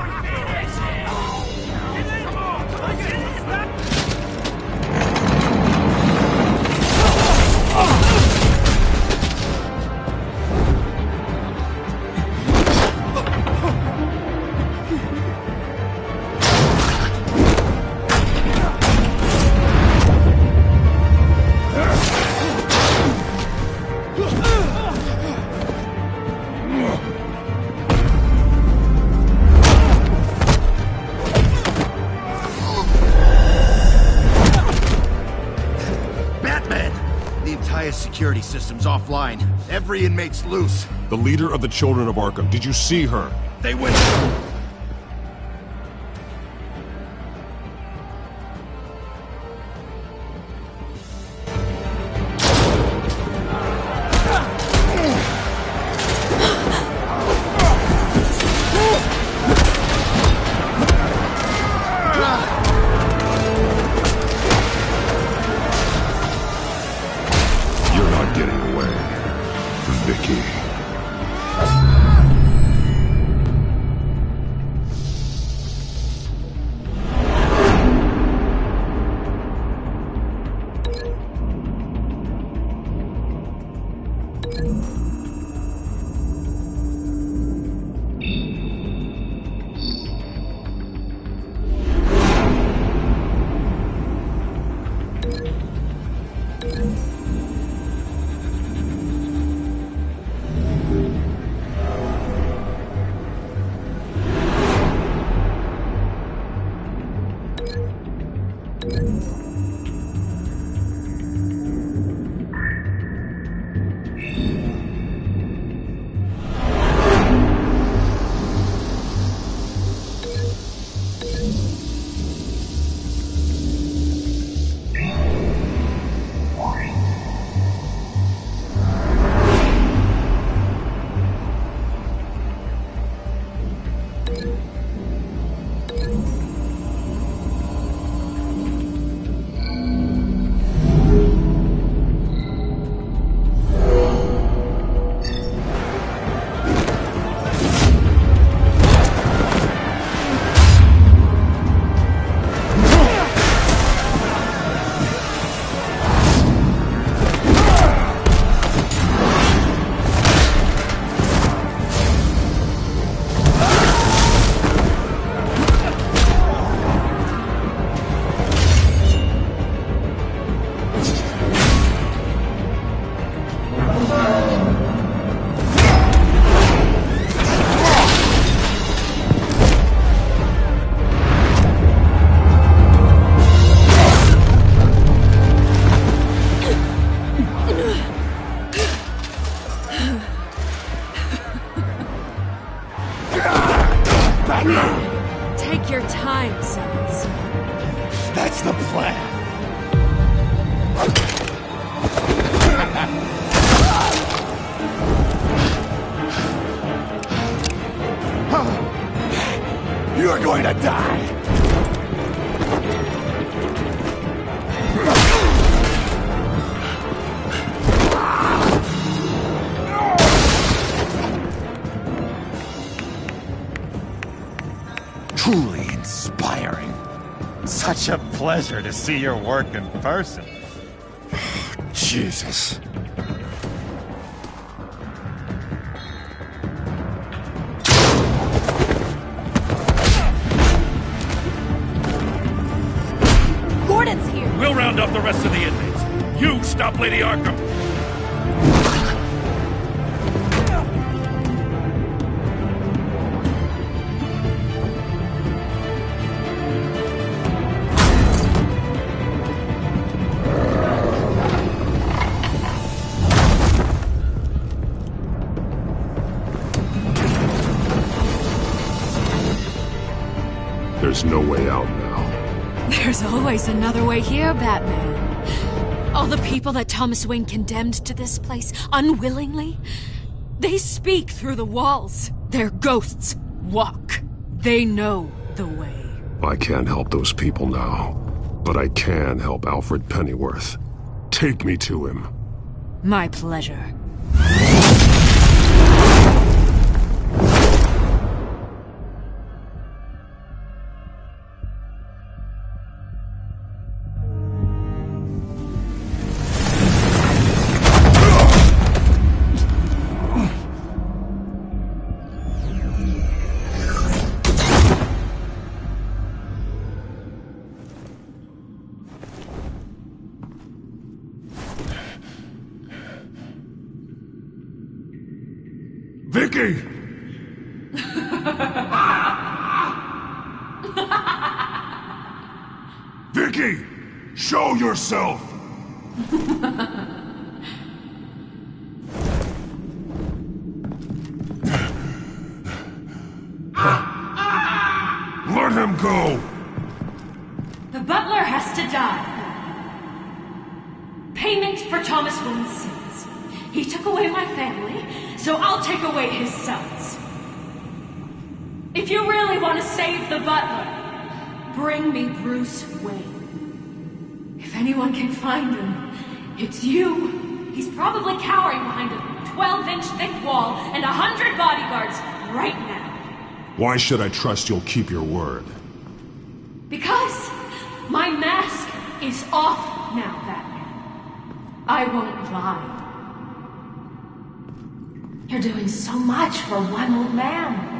Security system's offline. Every inmate's loose. The leader of the Children of Arkham, did you see her? They went... Take your time, sons. That's the plan. You're going to die! Truly inspiring. Such a pleasure to see your work in person. Jesus. Gordon's here. We'll round up the rest of the inmates. You stop Lady Arkham. There's no way out now. There's always another way here, Batman. All the people that Thomas Wayne condemned to this place unwillingly, they speak through the walls. Their ghosts walk. They know the way. I can't help those people now, but I can help Alfred Pennyworth. Take me to him. My pleasure. Vicky! Vicky! Show yourself! Let him go! The butler has to die. Payment for Thomas Wayne's sins. He took away my family, so I'll take away his sons. If you really want to save the butler, bring me Bruce Wayne. If anyone can find him, it's you. He's probably cowering behind a 12-inch thick wall and 100 bodyguards right now. Why should I trust you'll keep your word? Because my mask is off now, Batman. I won't lie. You're doing so much for one old man.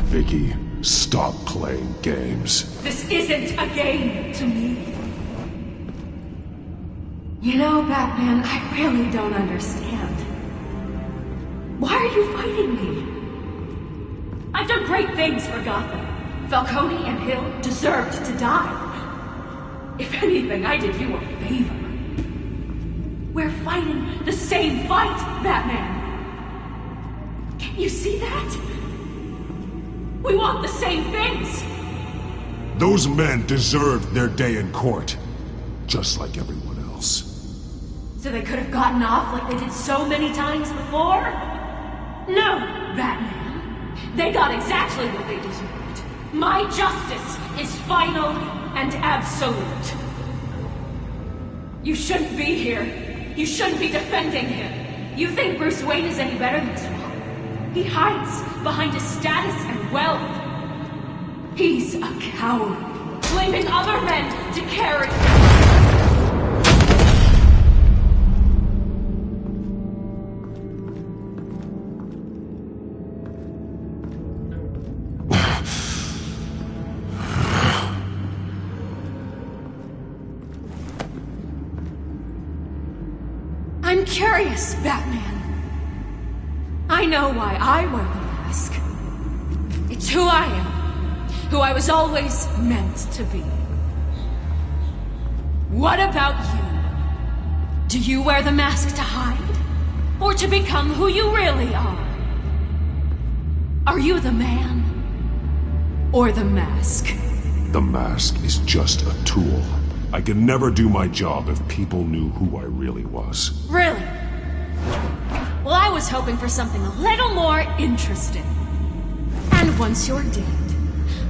Vicky, stop playing games. This isn't a game to me. You know, Batman, I really don't understand. Why are you fighting me? I've done great things for Gotham. Falcone and Hill deserved to die. If anything, I did you a favor. We're fighting the same fight, Batman. Can't you see that? We want the same things. Those men deserved their day in court, just like everyone else. So they could have gotten off like they did so many times before? No, Batman. They got exactly what they deserved. My justice is final and absolute. You shouldn't be here. You shouldn't be defending him. You think Bruce Wayne is any better than Swamp? He hides behind his status and wealth. He's a coward, leaving other men to carry. I'm curious, Batman. I know why I wear the mask. It's who I am. Who I was always meant to be. What about you? Do you wear the mask to hide? Or to become who you really are? Are you the man? Or the mask? The mask is just a tool. I could never do my job if people knew who I really was. Really? Well, I was hoping for something a little more interesting. And once you're dead,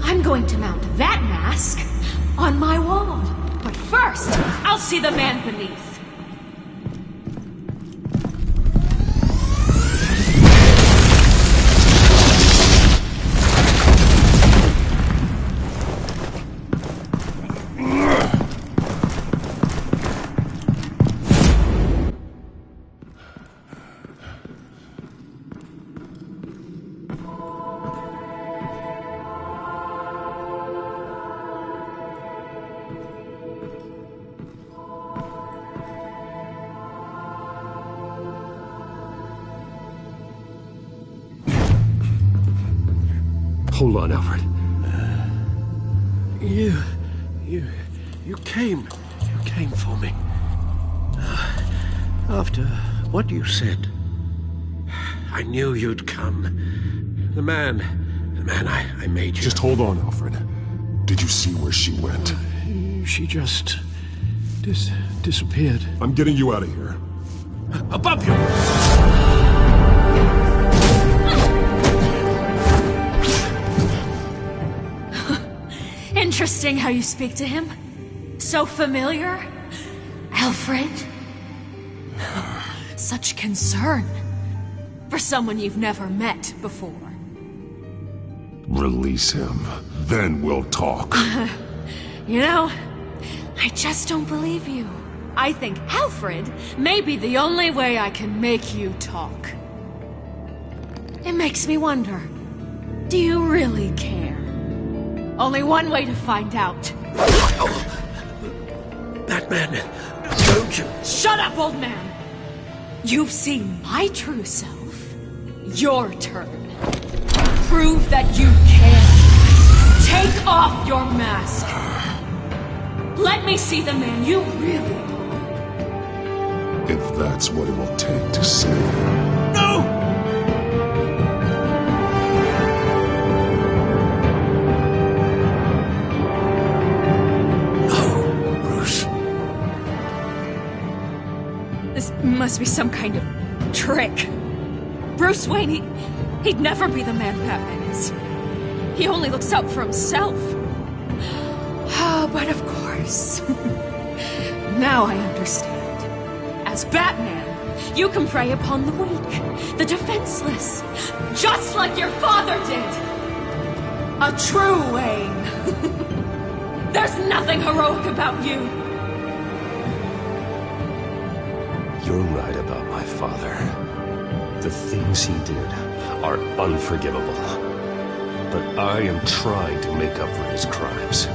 I'm going to mount that mask on my wall. But first, I'll see the man beneath. Hold on, Alfred. You came for me. After what you said, I knew you'd come. The man I made you. Just hold on, Alfred. Did you see where she went? She just disappeared. I'm getting you out of here. Above you! Interesting how you speak to him. So familiar. Alfred. Such concern for someone you've never met before. Release him. Then we'll talk. You know, I just don't believe you. I think Alfred may be the only way I can make you talk. It makes me wonder, do you really care? Only one way to find out. Batman, don't you... Shut up, old man! You've seen my true self. Your turn. Prove that you care. Take off your mask. Let me see the man you really are. If that's what it will take to save him. No! This must be some kind of trick. Bruce Wayne, he'd never be the man Batman is. He only looks out for himself. But of course. Now I understand. As Batman, you can prey upon the weak, the defenseless, just like your father did. A true Wayne. There's nothing heroic about you. You're right about my father. The things he did are unforgivable. But I am trying to make up for his crimes.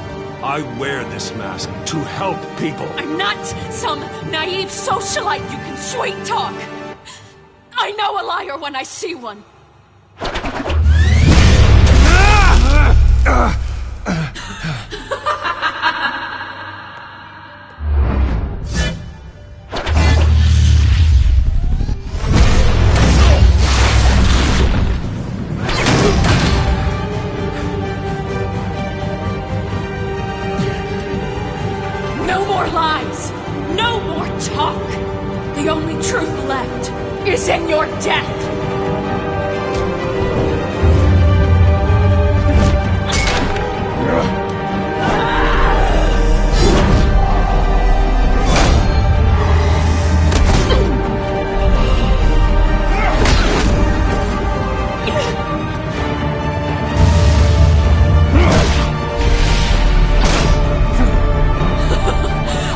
I wear this mask to help people. I'm not some naive socialite you can sweet talk. I know a liar when I see one. No more lies. No more talk. The only truth left is in your death.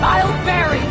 I'll bury you.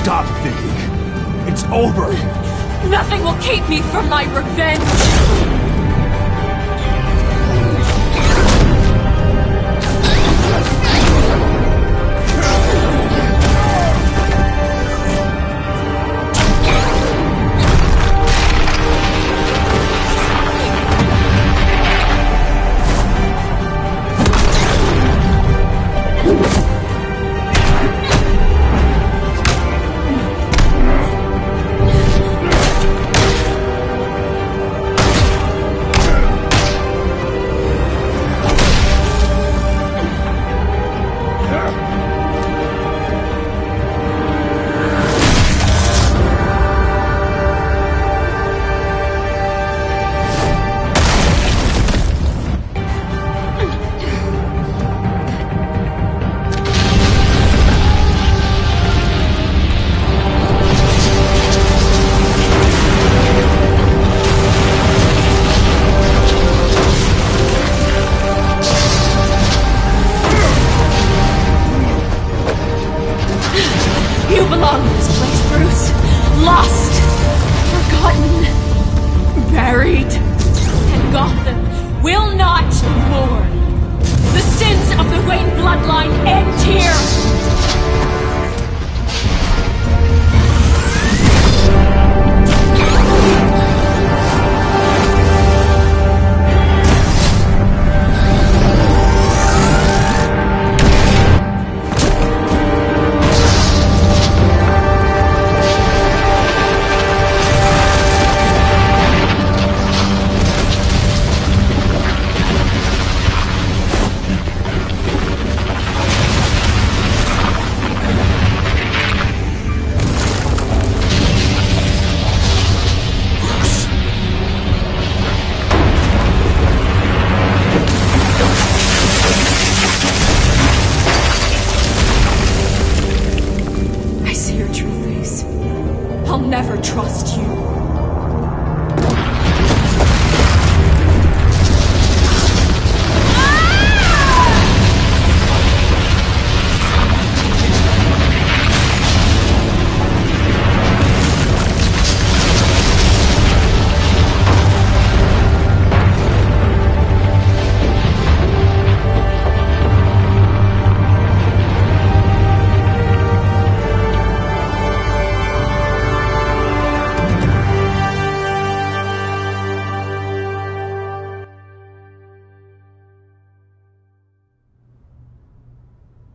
Stop, Vicky. It's over. Nothing will keep me from my revenge.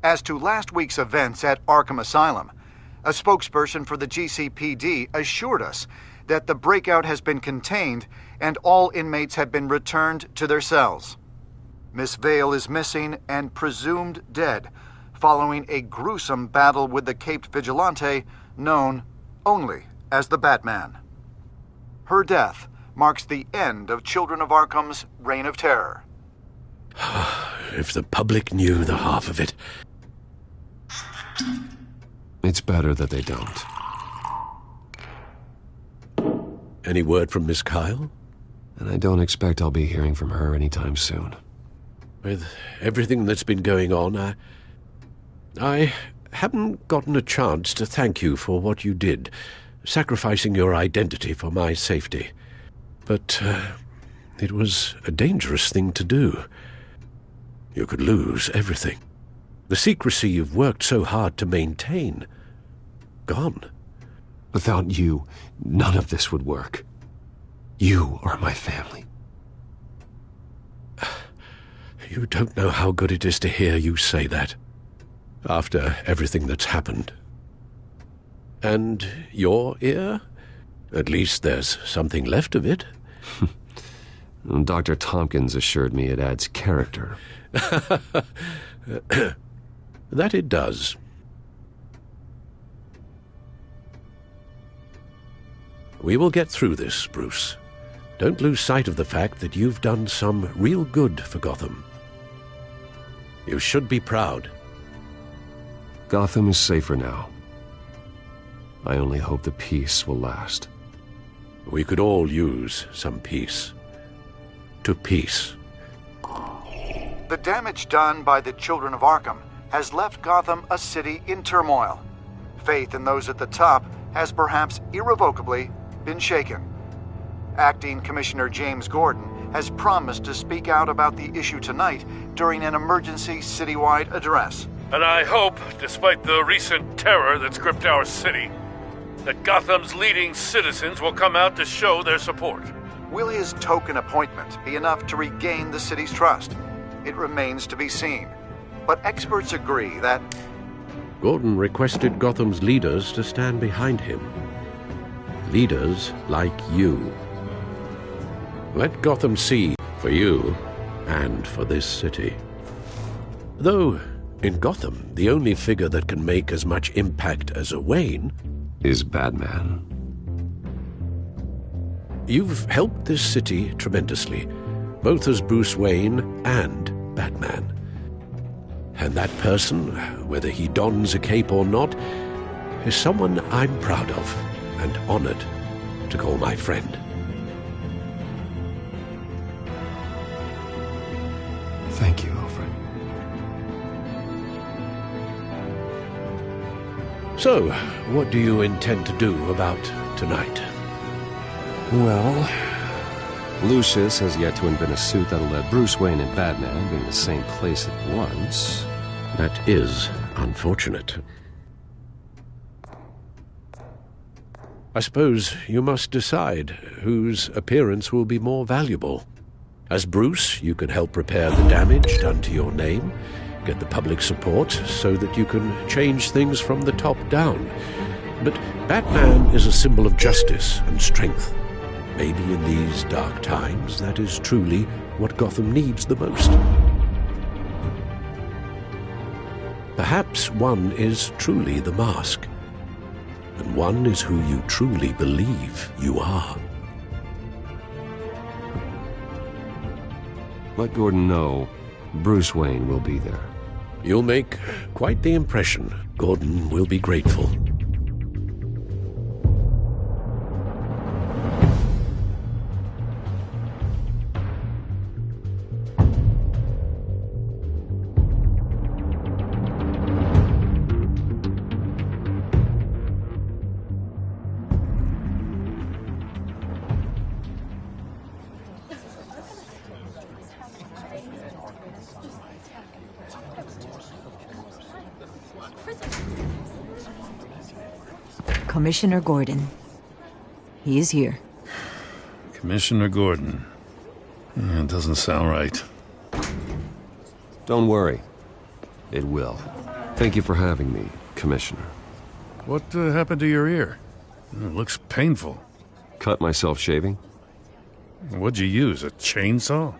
As to last week's events at Arkham Asylum, a spokesperson for the GCPD assured us that the breakout has been contained and all inmates have been returned to their cells. Miss Vale is missing and presumed dead following a gruesome battle with the caped vigilante known only as the Batman. Her death marks the end of Children of Arkham's reign of terror. If the public knew the half of it. It's better that they don't. Any word from Miss Kyle? And I don't expect I'll be hearing from her anytime soon. With everything that's been going on, I haven't gotten a chance to thank you for what you did, sacrificing your identity for my safety. But it was a dangerous thing to do. You could lose everything. The secrecy you've worked so hard to maintain. Gone. Without you, none of this would work. You are my family. You don't know how good it is to hear you say that. After everything that's happened. And your ear? At least there's something left of it. Dr. Tompkins assured me it adds character. That it does. We will get through this, Bruce. Don't lose sight of the fact that you've done some real good for Gotham. You should be proud. Gotham is safer now. I only hope the peace will last. We could all use some peace. To peace. The damage done by the Children of Arkham has left Gotham a city in turmoil. Faith in those at the top has perhaps irrevocably been shaken. Acting Commissioner James Gordon has promised to speak out about the issue tonight during an emergency citywide address. And I hope, despite the recent terror that's gripped our city, that Gotham's leading citizens will come out to show their support. Will his token appointment be enough to regain the city's trust? It remains to be seen. But experts agree that Gordon requested Gotham's leaders to stand behind him. Leaders like you. Let Gotham see for you and for this city. Though, in Gotham, the only figure that can make as much impact as a Wayne is Batman. You've helped this city tremendously, both as Bruce Wayne and Batman. And that person, whether he dons a cape or not, is someone I'm proud of and honored to call my friend. Thank you, Alfred. So, what do you intend to do about tonight? Well, Lucius has yet to invent a suit that'll let Bruce Wayne and Batman be in the same place at once. That is unfortunate. I suppose you must decide whose appearance will be more valuable. As Bruce, you can help repair the damage done to your name, get the public support so that you can change things from the top down. But Batman is a symbol of justice and strength. Maybe in these dark times, that is truly what Gotham needs the most. Perhaps one is truly the mask, and one is who you truly believe you are. Let Gordon know Bruce Wayne will be there. You'll make quite the impression. Gordon will be grateful. Commissioner Gordon. He is here. Commissioner Gordon. It doesn't sound right. Don't worry. It will. Thank you for having me, Commissioner. What happened to your ear? It looks painful. Cut myself shaving? What'd you use, a chainsaw?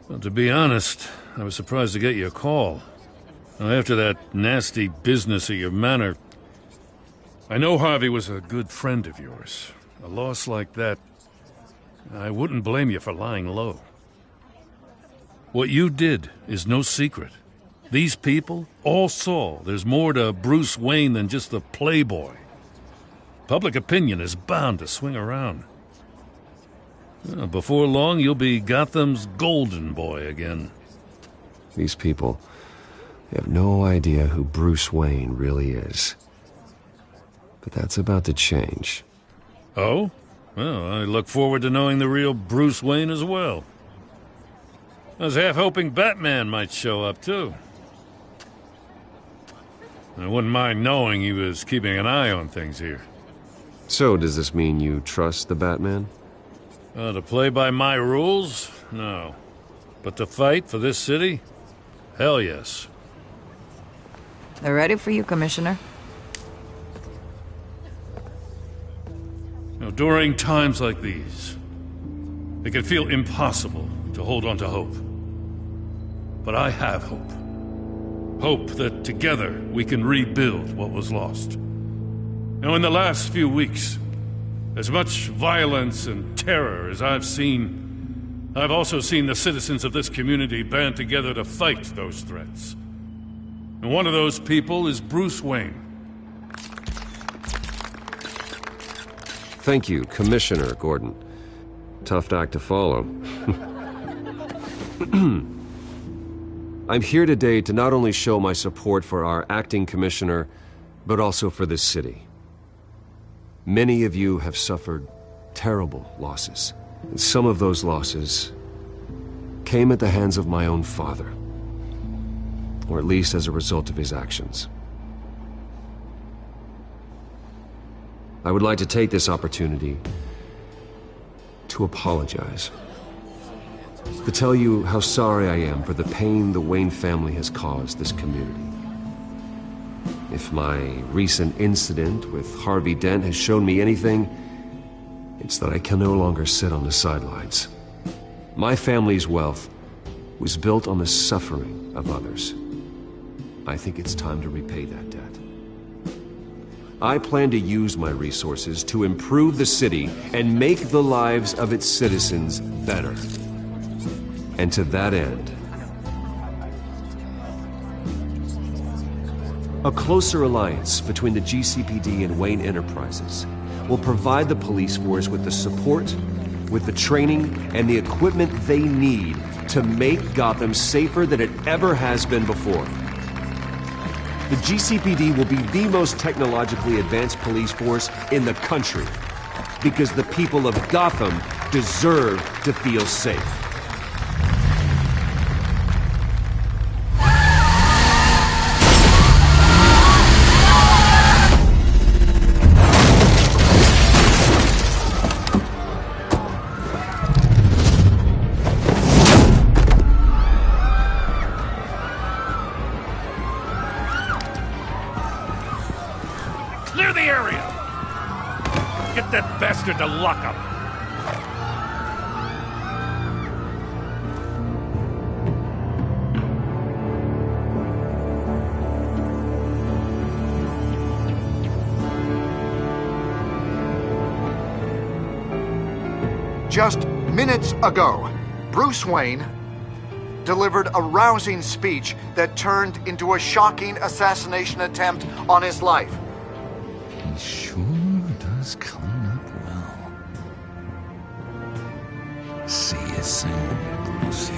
Well, to be honest, I was surprised to get your call. Now, after that nasty business at your manor, I know Harvey was a good friend of yours. A loss like that, I wouldn't blame you for lying low. What you did is no secret. These people all saw there's more to Bruce Wayne than just the playboy. Public opinion is bound to swing around. Before long, you'll be Gotham's golden boy again. These people, they have no idea who Bruce Wayne really is. But that's about to change. Oh? Well, I look forward to knowing the real Bruce Wayne as well. I was half hoping Batman might show up, too. I wouldn't mind knowing he was keeping an eye on things here. So, does this mean you trust the Batman? To play by my rules? No. But to fight for this city? Hell yes. They're ready for you, Commissioner. During times like these, it can feel impossible to hold on to hope. But I have hope. Hope that together we can rebuild what was lost. Now, in the last few weeks, as much violence and terror as I've seen, I've also seen the citizens of this community band together to fight those threats. And one of those people is Bruce Wayne. Thank you, Commissioner Gordon. Tough act to follow. I'm here today to not only show my support for our acting commissioner, but also for this city. Many of you have suffered terrible losses, and some of those losses came at the hands of my own father, or at least as a result of his actions. I would like to take this opportunity to apologize, to tell you how sorry I am for the pain the Wayne family has caused this community. If my recent incident with Harvey Dent has shown me anything, it's that I can no longer sit on the sidelines. My family's wealth was built on the suffering of others. I think it's time to repay that debt. I plan to use my resources to improve the city and make the lives of its citizens better. And to that end, a closer alliance between the GCPD and Wayne Enterprises will provide the police force with the support, with the training, and the equipment they need to make Gotham safer than it ever has been before. The GCPD will be the most technologically advanced police force in the country, because the people of Gotham deserve to feel safe. Clear the area! Get that bastard to lockup! Just minutes ago, Bruce Wayne delivered a rousing speech that turned into a shocking assassination attempt on his life. He sure does clean up well. See you soon, Brucey.